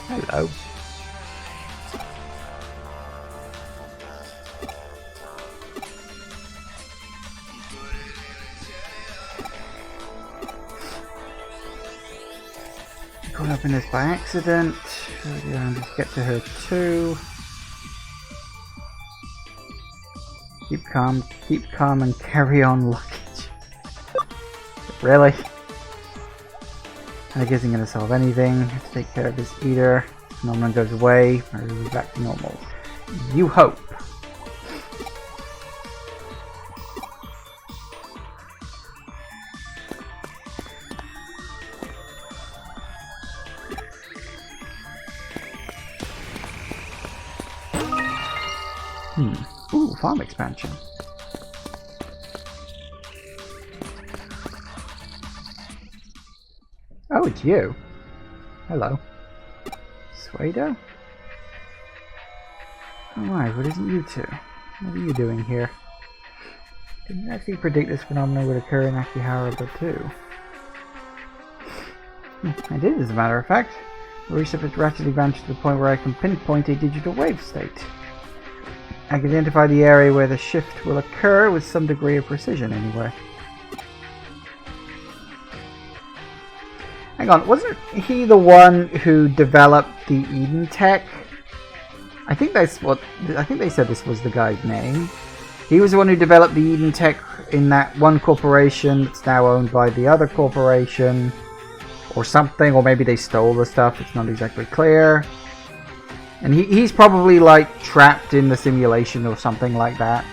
Hello. Caught up in this by accident. Just get to her too. Keep calm and carry on luggage. Really? I guess I'm gonna solve anything. Have to take care of this eater. Phenomenon goes away, or we'll be back to normal. You hope. Ooh, farm expansion. Oh, it's you. Hello. Suedo? Alright, what isn't you two? What are you doing here? Didn't actually predict this phenomenon would occur in Akihabara, but too. I did, as a matter of fact. The research has rapidly advanced to the point where I can pinpoint a digital wave state. I can identify the area where the shift will occur with some degree of precision, anyway. Hang on, wasn't he the one who developed the Eden tech? I think they said this was the guy's name. He was the one who developed the Eden tech in that one corporation that's now owned by the other corporation, or something, or maybe they stole the stuff. It's not exactly clear. And he's probably like trapped in the simulation or something like that.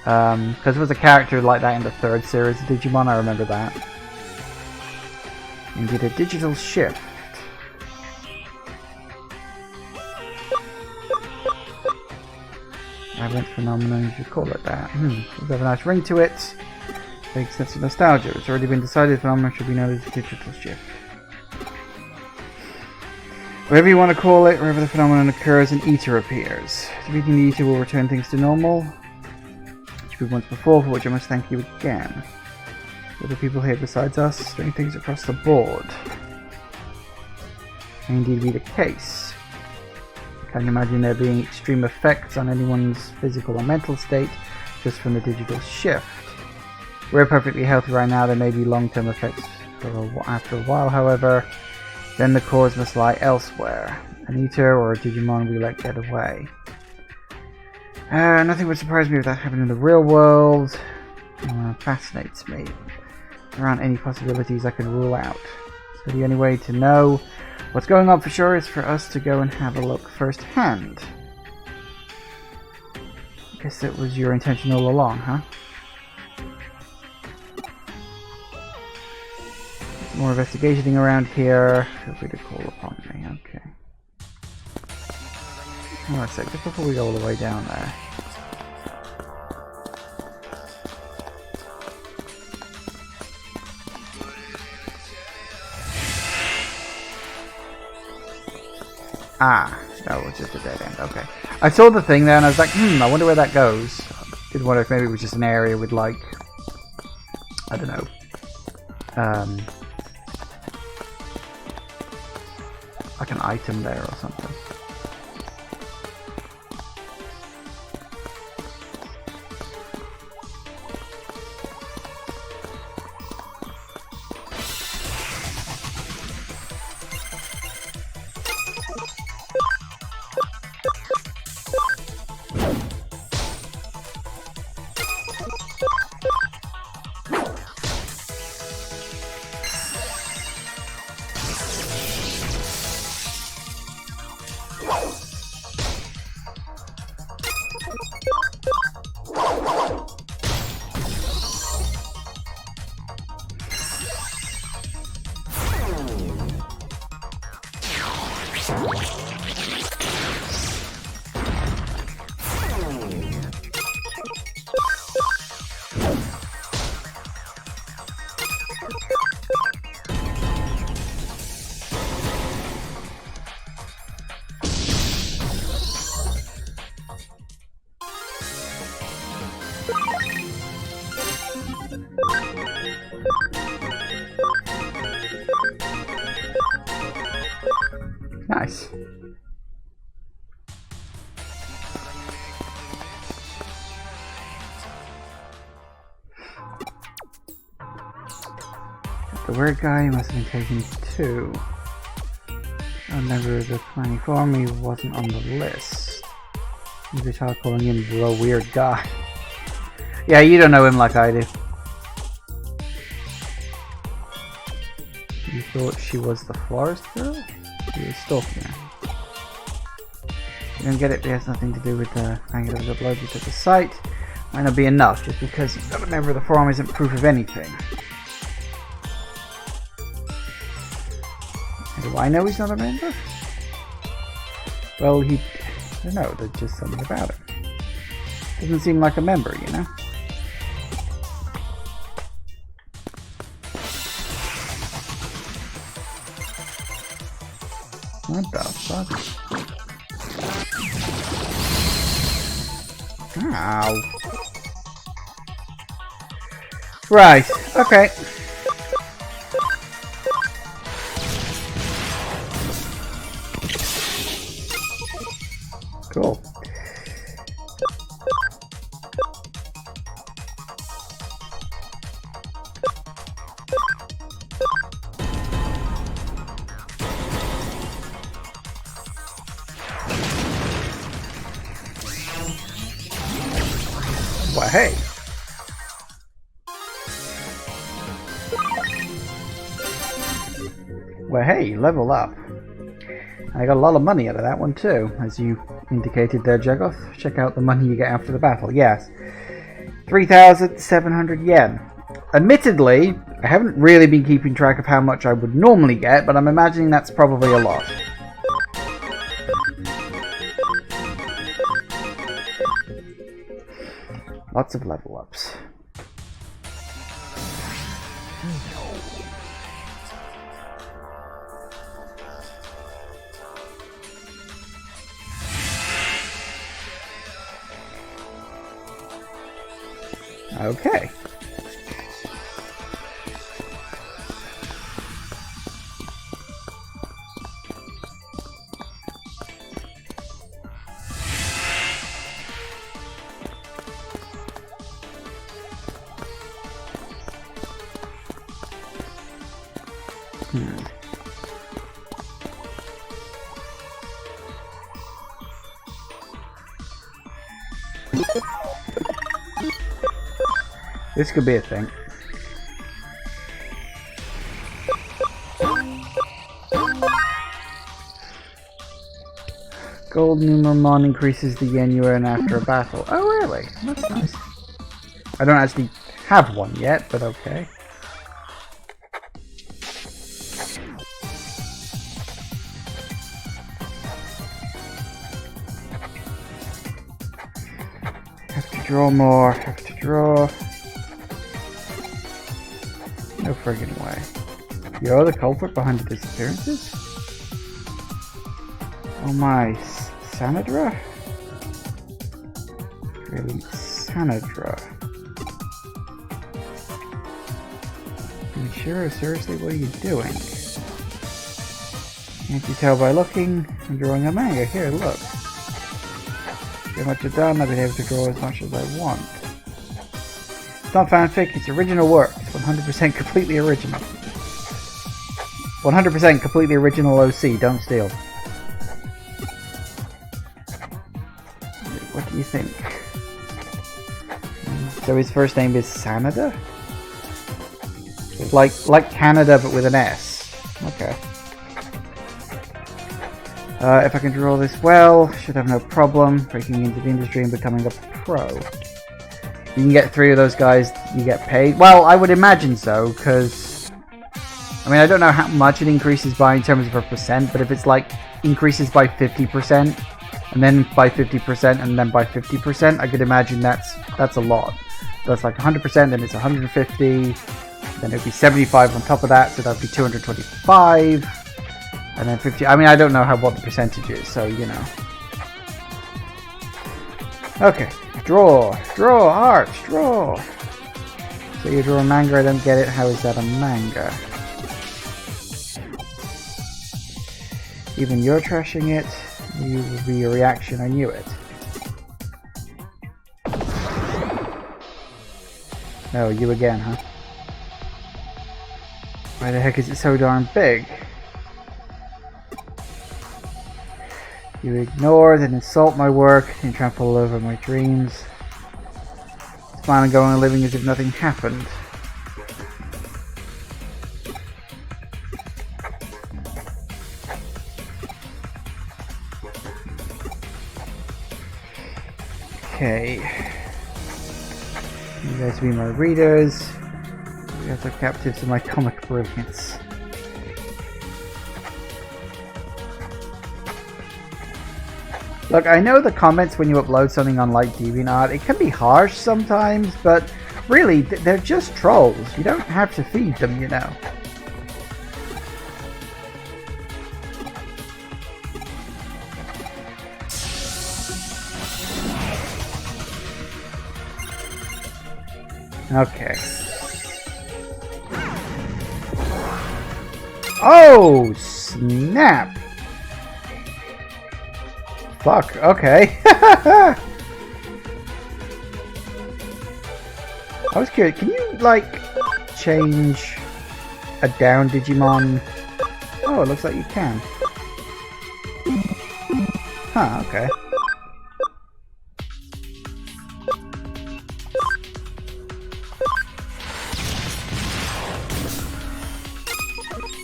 Because there was a character like that in the 3rd series of Digimon, I remember that. Indeed, a digital shift. Aberrant phenomenon, you call it that. Does have a nice ring to it. Big sense of nostalgia. It's already been decided the phenomenon should be known as a digital shift. Whatever you want to call it, wherever the phenomenon occurs, an eater appears. Defeating the eater will return things to normal. Which we once before, for which I must thank you again. Other people here besides us, doing things across the board. May indeed be the case. I can't imagine there being extreme effects on anyone's physical or mental state just from the digital shift. We're perfectly healthy right now, there may be long-term effects after a while, however. Then the cause must lie elsewhere. An eater or a Digimon we let get away. Nothing would surprise me if that happened in the real world. Fascinates me. There aren't any possibilities I can rule out. So the only way to know what's going on for sure is for us to go and have a look firsthand. Guess that was your intention all along, huh? More investigating around here. Feel free to call upon me. Okay. Hold on a sec, just before we go all the way down there. Ah, that was just a dead end. Okay. I saw the thing there and I was like, I wonder where that goes. Did wonder if maybe it was just an area with like, I don't know. Like an item there or something. Nice. The weird guy must have been taken too. A member of the planning army wasn't on the list. Maybe try calling him the weird guy. Yeah, you don't know him like I do. You thought she was the florist girl? You were stalking her. You don't get it, but it has nothing to do with the thing that was uploaded to the site. Might not be enough, just because you've got a member of the forum isn't proof of anything. How do I know he's not a member? Well, I don't know, there's just something about it. Doesn't seem like a member, you know? What the fuck? Ow. Right, okay. Cool. Well, hey. Well, hey, level up. I got a lot of money out of that one too, as you indicated there, Jagoth. Check out the money you get after the battle. Yes. 3,700 yen. Admittedly, I haven't really been keeping track of how much I would normally get, but I'm imagining that's probably a lot. Lots of level ups. Okay. This could be a thing. Gold Numemon increases the yen you earn after a battle. Oh really? That's nice. I don't actually have one yet, but okay. Have to draw more, have to draw. No friggin' way. You're the culprit behind the disappearances? Oh my, Sanadra? Really, Sanadra? Are you sure? Seriously, what are you doing? Can't you tell by looking? I'm drawing a manga. Here, look. See how much you've done. I've been able to draw as much as I want. It's not fanfic, it's original work. It's 100% completely original. 100% completely original OC, don't steal. What do you think? So his first name is Sanada? Like Canada but with an S. Okay. If I can draw this well, should have no problem breaking into the industry and becoming a pro. You can get 3 of those guys, you get paid. Well, I would imagine so, because I mean, I don't know how much it increases by in terms of a percent, but if it's like increases by 50%, and then by 50%, and then by 50%, I could imagine that's a lot. So that's like 100%, then it's 150, then it would be 75 on top of that, so that would be 225, and then 50. I mean, I don't know what the percentage is, so you know. Okay, draw, art, draw. So you draw a manga, I don't get it. How is that a manga? Even you're trashing it. You will be your reaction, I knew it. Oh, you again, huh? Why the heck is it so darn big? You ignore, then insult my work, and trample over my dreams. Plan on going and living as if nothing happened. Okay. You guys be my readers. You guys are captives of my comic brilliance. Look, I know the comments when you upload something on like DeviantArt, it can be harsh sometimes, but really, they're just trolls. You don't have to feed them, you know. Okay. Oh, snap! Fuck, okay. I was curious, can you, like, change a down Digimon? Oh, it looks like you can. Huh, okay.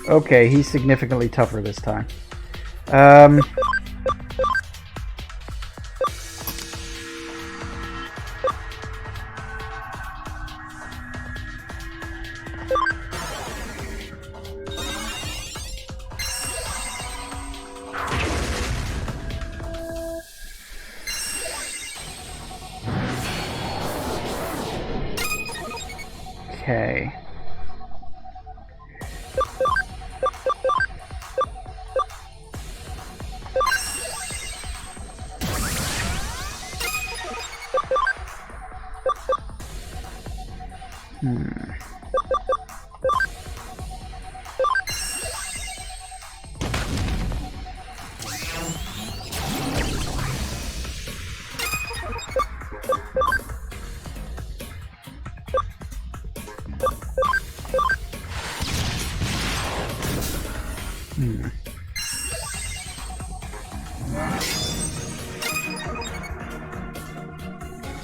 Okay, he's significantly tougher this time. Okay.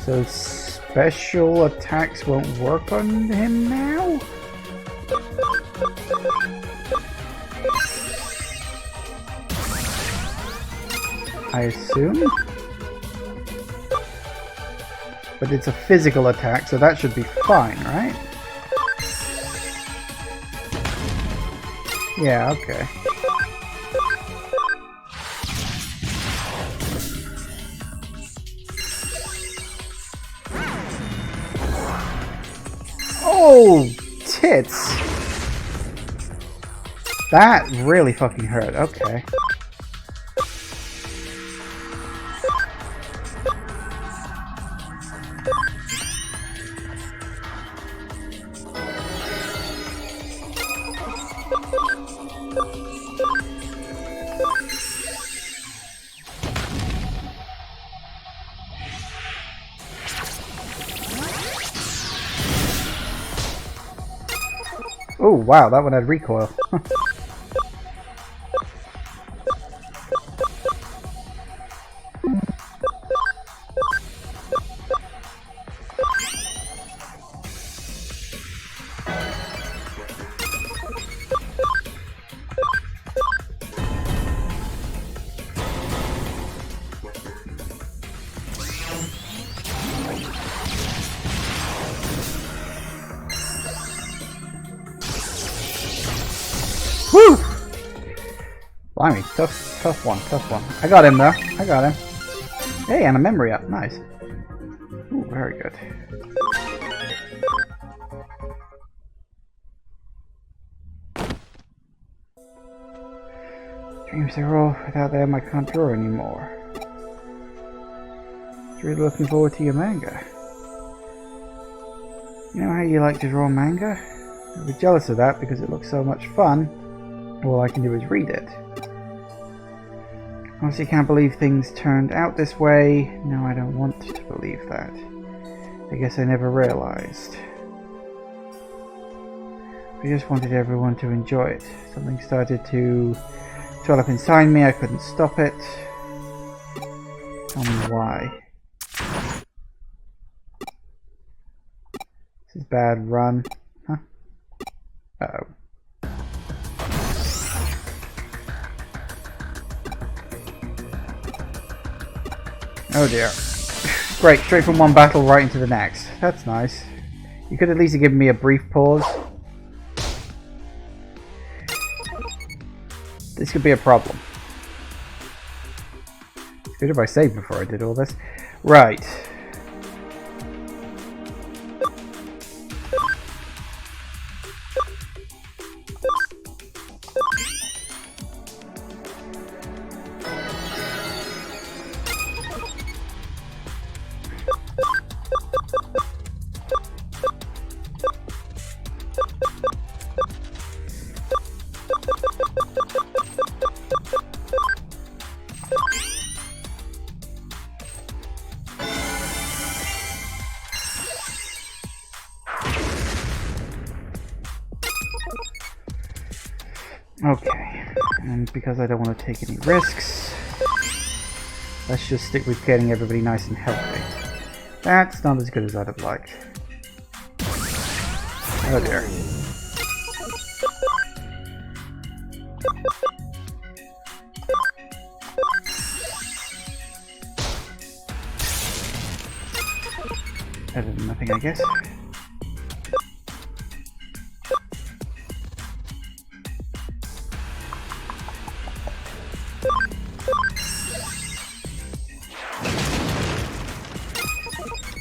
So special attacks won't work on him now? I assume? But it's a physical attack, so that should be fine, right? Yeah, okay. Oh, tits! That really fucking hurt, okay. Oh wow, that one had recoil. Blimey, tough one, tough one. I got him though. I got him. Hey, and a memory up. Nice. Ooh, very good. Dreams are all without them. I can't draw anymore. Really looking forward to your manga. You know how you like to draw manga? I'll be jealous of that because it looks so much fun. All I can do is read it. Honestly, can't believe things turned out this way. No, I don't want to believe that. I guess I never realized. I just wanted everyone to enjoy it. Something started to swell up inside me. I couldn't stop it. Tell me why. This is bad. Run. Huh? Uh-oh. Oh dear. Great, straight from one battle right into the next. That's nice. You could at least have given me a brief pause. This could be a problem. It's good if I saved before I did all this. Right. Okay, and because I don't want to take any risks, let's just stick with getting everybody nice and healthy. That's not as good as I'd have liked. Oh dear. Better than nothing, I guess.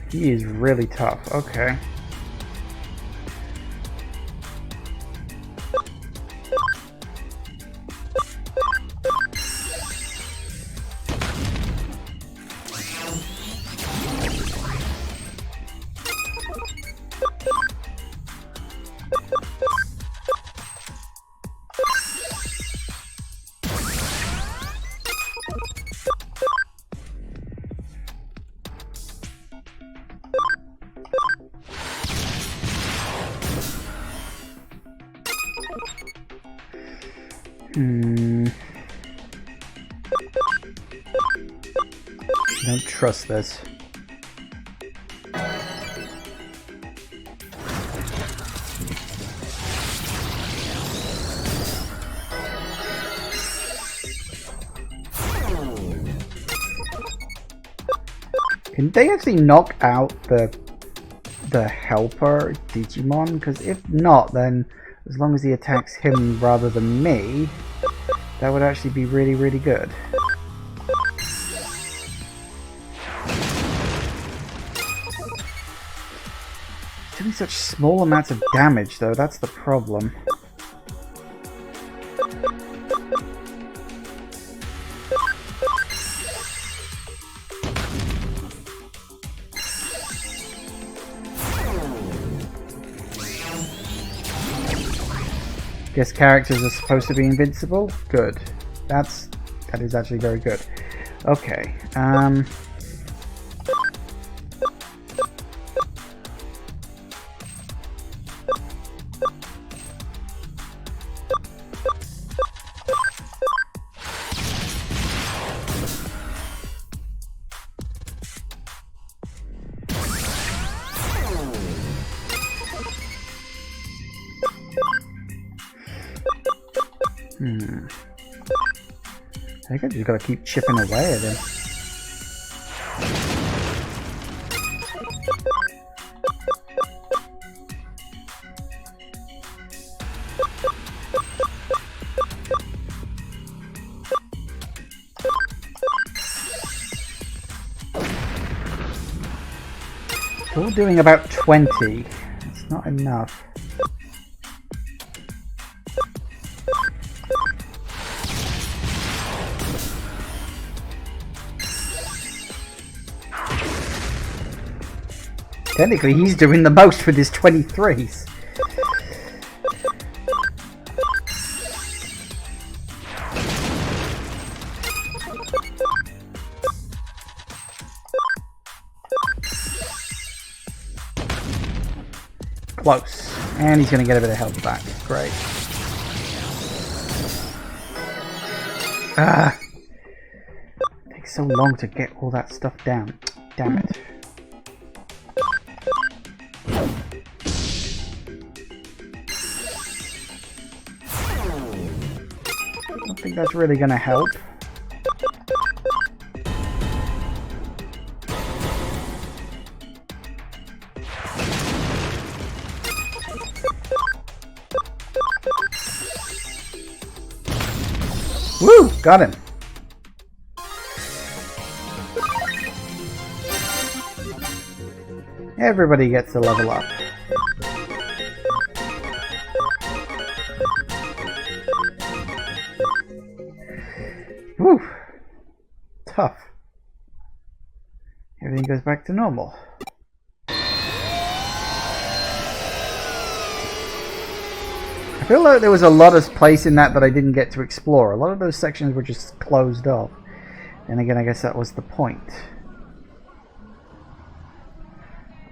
He is really tough. Okay. Don't trust this. Can they actually knock out the helper Digimon? Because if not, then as long as he attacks him rather than me, that would actually be really, really good. Doing such small amounts of damage, though, that's the problem. Guess characters are supposed to be invincible? Good. That is actually very good. Okay. I think I just gotta keep chipping away at him. Still doing about 20. It's not enough. Technically, he's doing the most with his 23s. Close. And he's going to get a bit of health back. Great. It takes so long to get all that stuff down. Damn it. I don't think that's really going to help. Woo! Got him. Everybody gets to level up. Woo! Tough. Everything goes back to normal. I feel like there was a lot of place in that I didn't get to explore. A lot of those sections were just closed off. And again, I guess that was the point.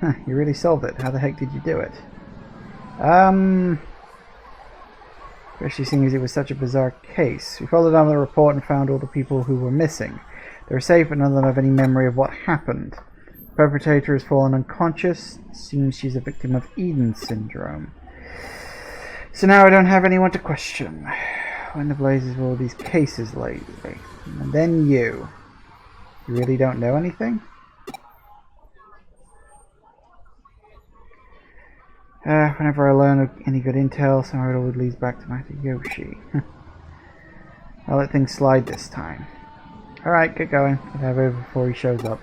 Huh, you really solved it. How the heck did you do it? Especially seeing as it was such a bizarre case. We followed on the report and found all the people who were missing. They were safe, but none of them have any memory of what happened. The perpetrator has fallen unconscious. It seems she's a victim of Eden syndrome. So now I don't have anyone to question. When the blazes were all these cases lately. And then you. You really don't know anything? Whenever I learn of any good intel, somehow it always leads back to Matayoshi. I'll let things slide this time. Alright, get going. Get out of here before he shows up.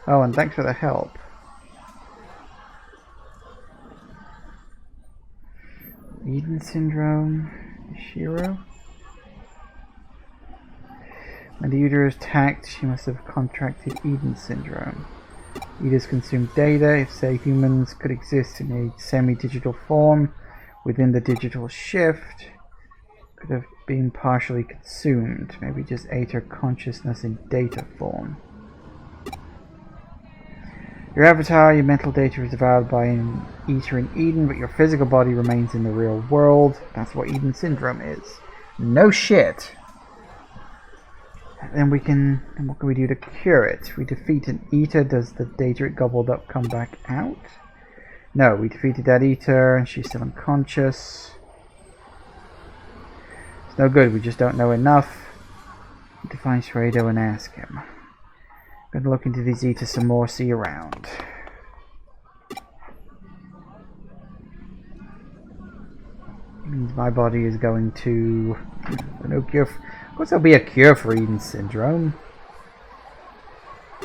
Oh, and thanks for the help. Eden syndrome. Shiro? When the uterus attacked, she must have contracted Eden syndrome. Eaters consume data. If, say, humans could exist in a semi-digital form within the digital shift, could have been partially consumed. Maybe just ate her consciousness in data form. Your avatar, your mental data is devoured by an eater in Eden, but your physical body remains in the real world. That's what Eden syndrome is. No shit. Then what can we do to cure it? We defeat an eater. Does the data it gobbled up come back out? No, we defeated that eater and she's still unconscious. It's no good, we just don't know enough. Need to find Fredo and ask him. Gonna look into these eaters some more, see you around. Means my body is going to... no cure. Of course there'll be a cure for Eden syndrome.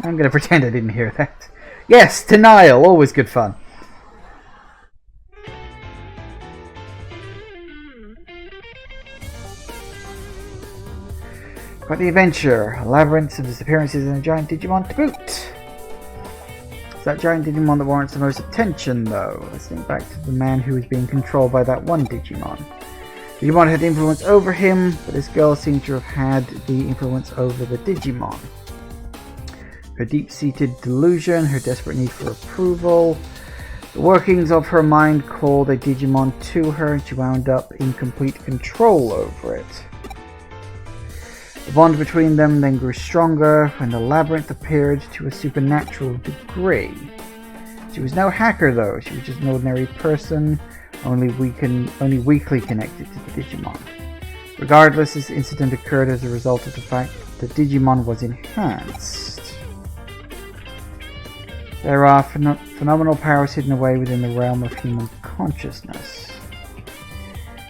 I'm gonna pretend I didn't hear that. Yes, denial, always good fun. Quite the adventure. A labyrinth, some disappearances, and a giant Digimon to boot. It's that giant Digimon that warrants the most attention, though. Let's think back to the man who was being controlled by that one Digimon. Digimon had influence over him, but this girl seemed to have had the influence over the Digimon. Her deep-seated delusion, her desperate need for approval, the workings of her mind called a Digimon to her, and she wound up in complete control over it. The bond between them then grew stronger when the labyrinth appeared to a supernatural degree. She was no hacker though, she was just an ordinary person, only weakly connected to the Digimon. Regardless, this incident occurred as a result of the fact that the Digimon was enhanced. There are phenomenal powers hidden away within the realm of human consciousness.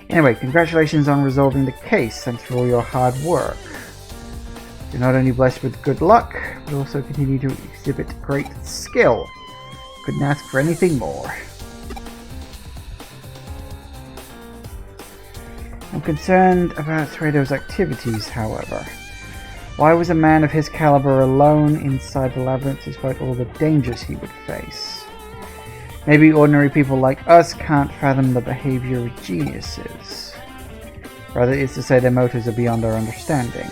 Anyway, congratulations on resolving the case. Thanks for all your hard work. You're not only blessed with good luck, but also continue to exhibit great skill. Couldn't ask for anything more. I'm concerned about Thredo's activities, however. Why was a man of his caliber alone inside the labyrinth despite all the dangers he would face? Maybe ordinary people like us can't fathom the behavior of geniuses. Rather, it's to say their motives are beyond our understanding.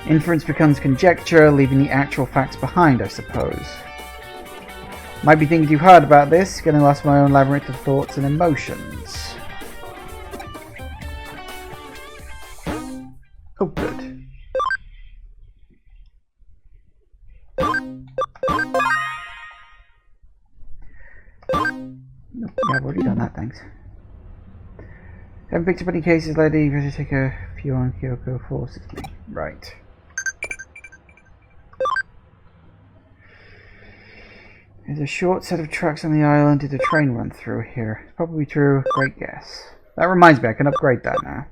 Inference becomes conjecture, leaving the actual facts behind, I suppose. Might be thinking too hard about this, getting lost in my own labyrinth of thoughts and emotions. Oh, good. Nope, yeah, I've already done that, thanks. Haven't picked up any cases lately, you better take a few on Kyoko forces me. Right. There's a short set of tracks on the island. Did a train run through here? It's probably true. Great guess. That reminds me, I can upgrade that now.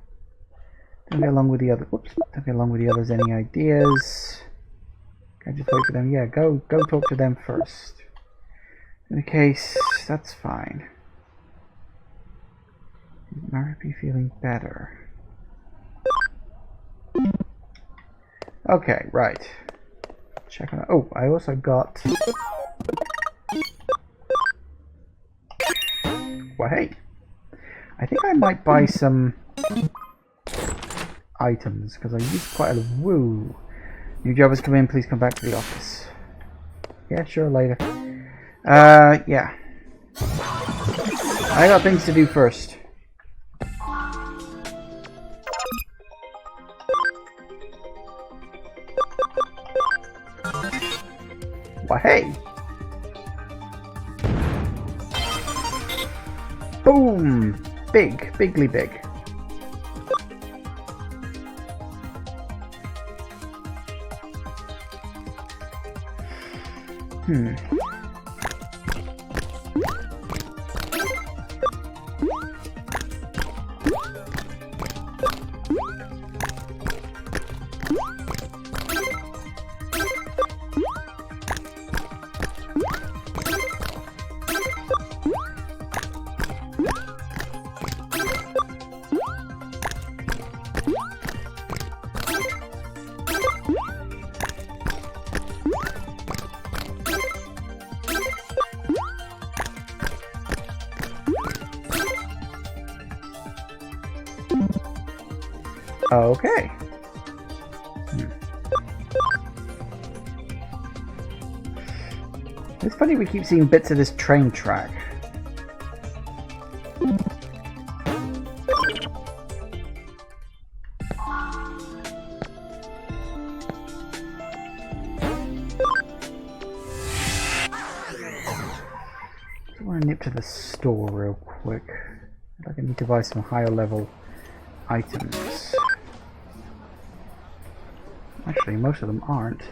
Don't get along with the other. Whoops! Don't get along with the others. Any ideas? Can I just wait for them? Yeah, go talk to them first. In the case, that's fine. Might be feeling better. Okay, right. Check on. Oh, I also got. Well, hey. I think I might buy some items because I used quite a woo. New jobbers come in. Please come back to the office. Yeah, sure. Later. Yeah. I got things to do first. Well, hey! Boom! Big. Bigly big. Okay. It's funny we keep seeing bits of this train track. I want to nip to the store real quick. I think I need to buy some higher level items. Actually, most of them aren't.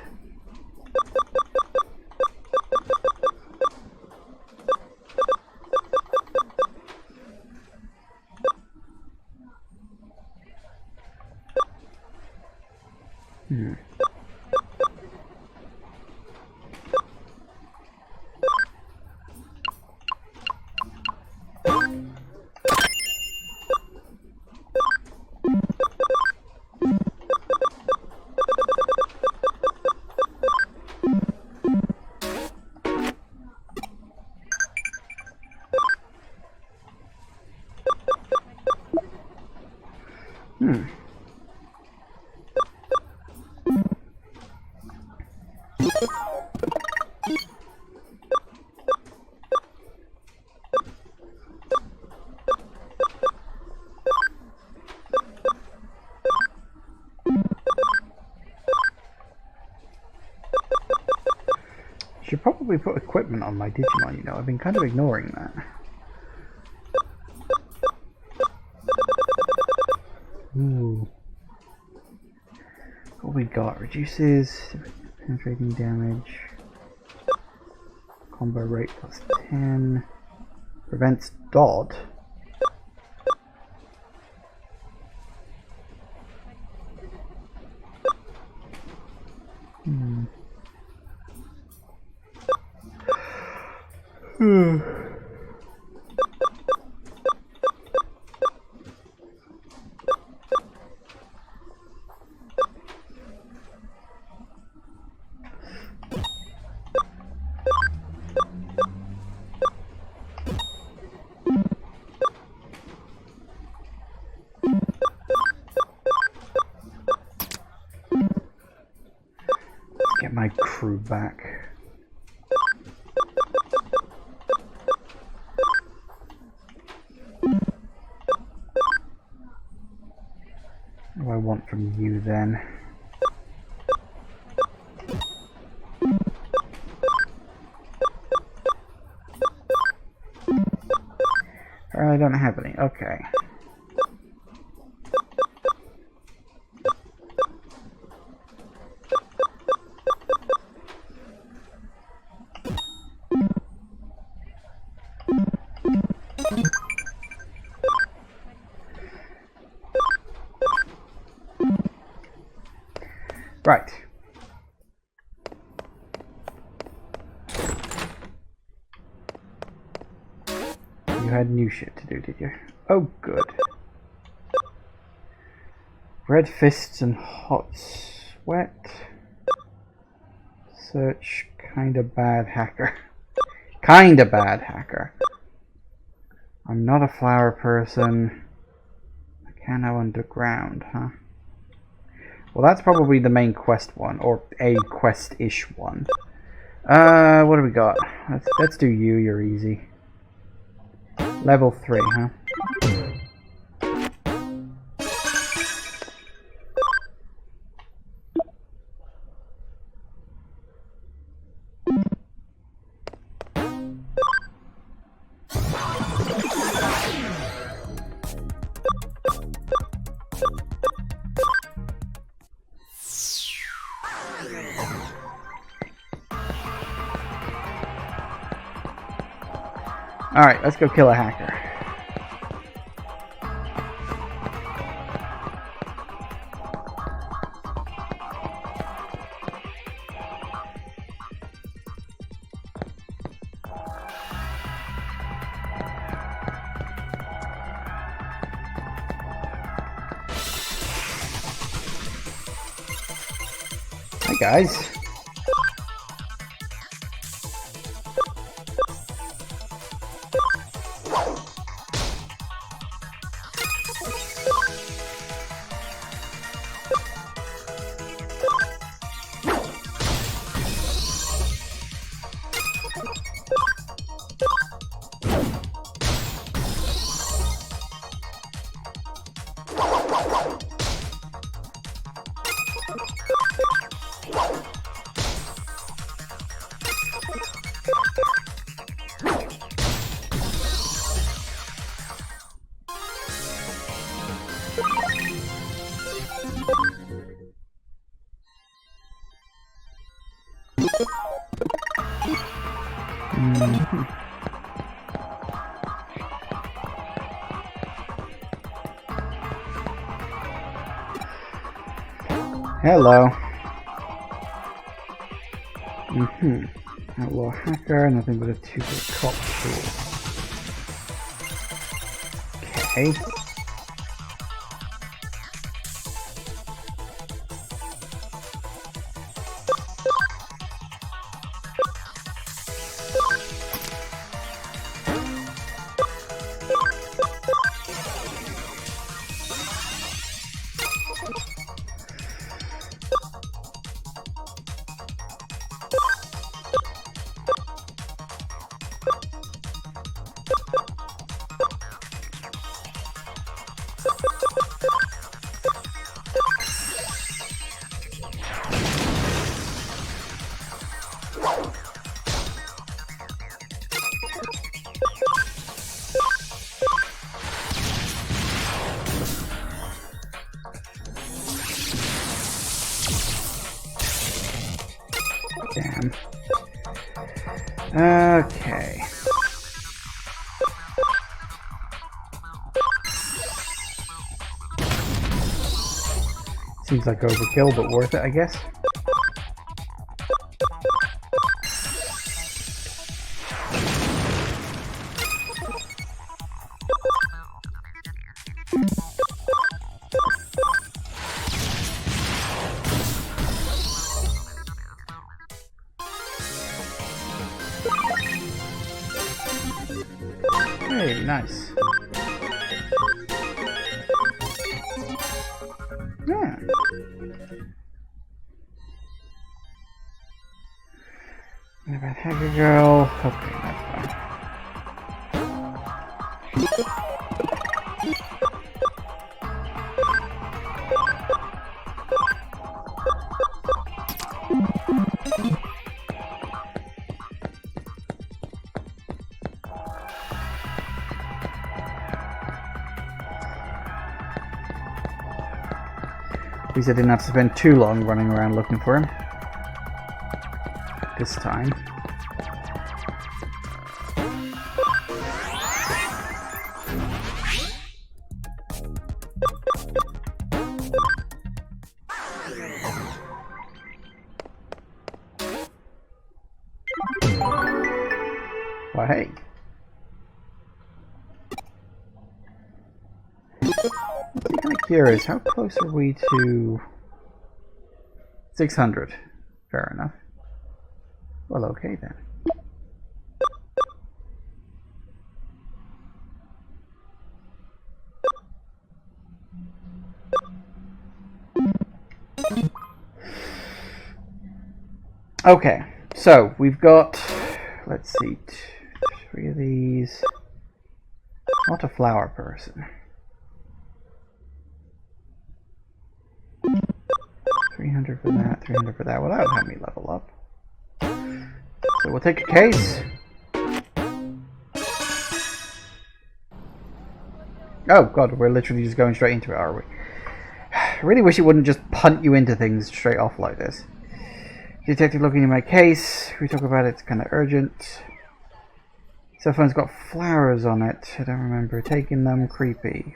Should probably put equipment on my Digimon, you know, I've been kind of ignoring that. Ooh. What we got? Reduces penetrating damage, combo rate plus 10, prevents dot. Get my crew back. What do I want from you then? I don't have any. Okay. Right. You had new shit to do, did you? Oh, good. Red fists and hot sweat. Search kinda bad hacker. Kinda bad hacker. I'm not a flower person. I can't go underground, huh? Well, that's probably the main quest one, or a quest-ish one. What do we got? Let's do you. You're easy. Level 3, huh? Alright, let's go kill a hacker. Hi guys. Hello. Outlaw hacker, nothing but a two-bit cop tool. Okay. Damn. Okay. Seems like overkill, but worth it, I guess. Pretty nice. Yeah. What about Hacker Girl? Okay, that's fine. At least I didn't have to spend too long running around looking for him. This time. Well, hey. I'm kind of curious, how close are we to 600? Fair enough. Well, okay then. Okay, so we've got, let's see, 3 of these. Not a flower person. 300 for that, 300 for that. Well, that'll help me level up. So we'll take a case. Oh god, we're literally just going straight into it, are we? I really wish it wouldn't just punt you into things straight off like this. Detective looking in my case. We talk about it, it's kind of urgent. Cell phone's got flowers on it. I don't remember taking them. Creepy.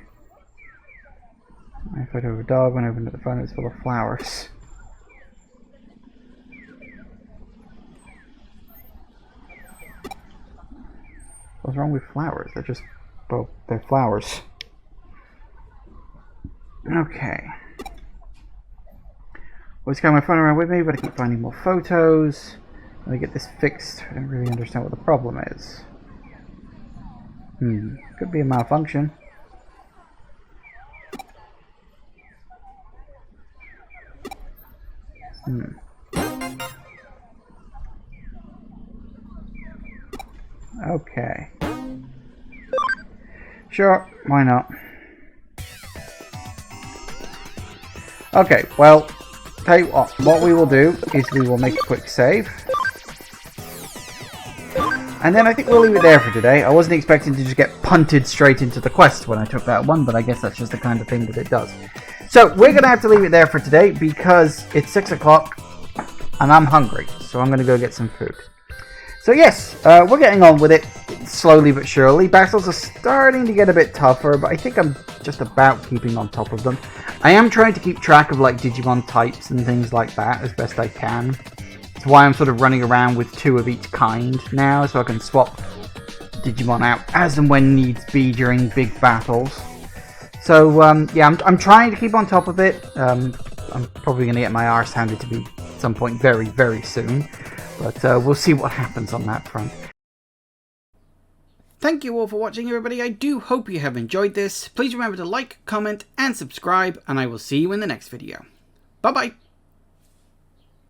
I photo of a dog. When I opened the phone, it was full of flowers. What's wrong with flowers? They're just, well, they're flowers. Okay. Always got my phone around with me, but I keep finding more photos. Let me get this fixed. I don't really understand what the problem is. Could be a malfunction. Okay. Sure, why not? Okay, well, tell you what we will do is we will make a quick save. And then I think we'll leave it there for today. I wasn't expecting to just get punted straight into the quest when I took that one, but I guess that's just the kind of thing that it does. So we're going to have to leave it there for today because it's 6 o'clock and I'm hungry. So I'm going to go get some food. So yes, we're getting on with it slowly but surely. Battles are starting to get a bit tougher, but I think I'm just about keeping on top of them. I am trying to keep track of like Digimon types and things like that as best I can. That's why I'm sort of running around with 2 of each kind now, so I can swap Digimon out as and when needs be during big battles. So yeah, I'm trying to keep on top of it. I'm probably going to get my arse handed to me at some point very, very soon. But we'll see what happens on that front. Thank you all for watching, everybody. I do hope you have enjoyed this. Please remember to like, comment, and subscribe, and I will see you in the next video. Bye-bye.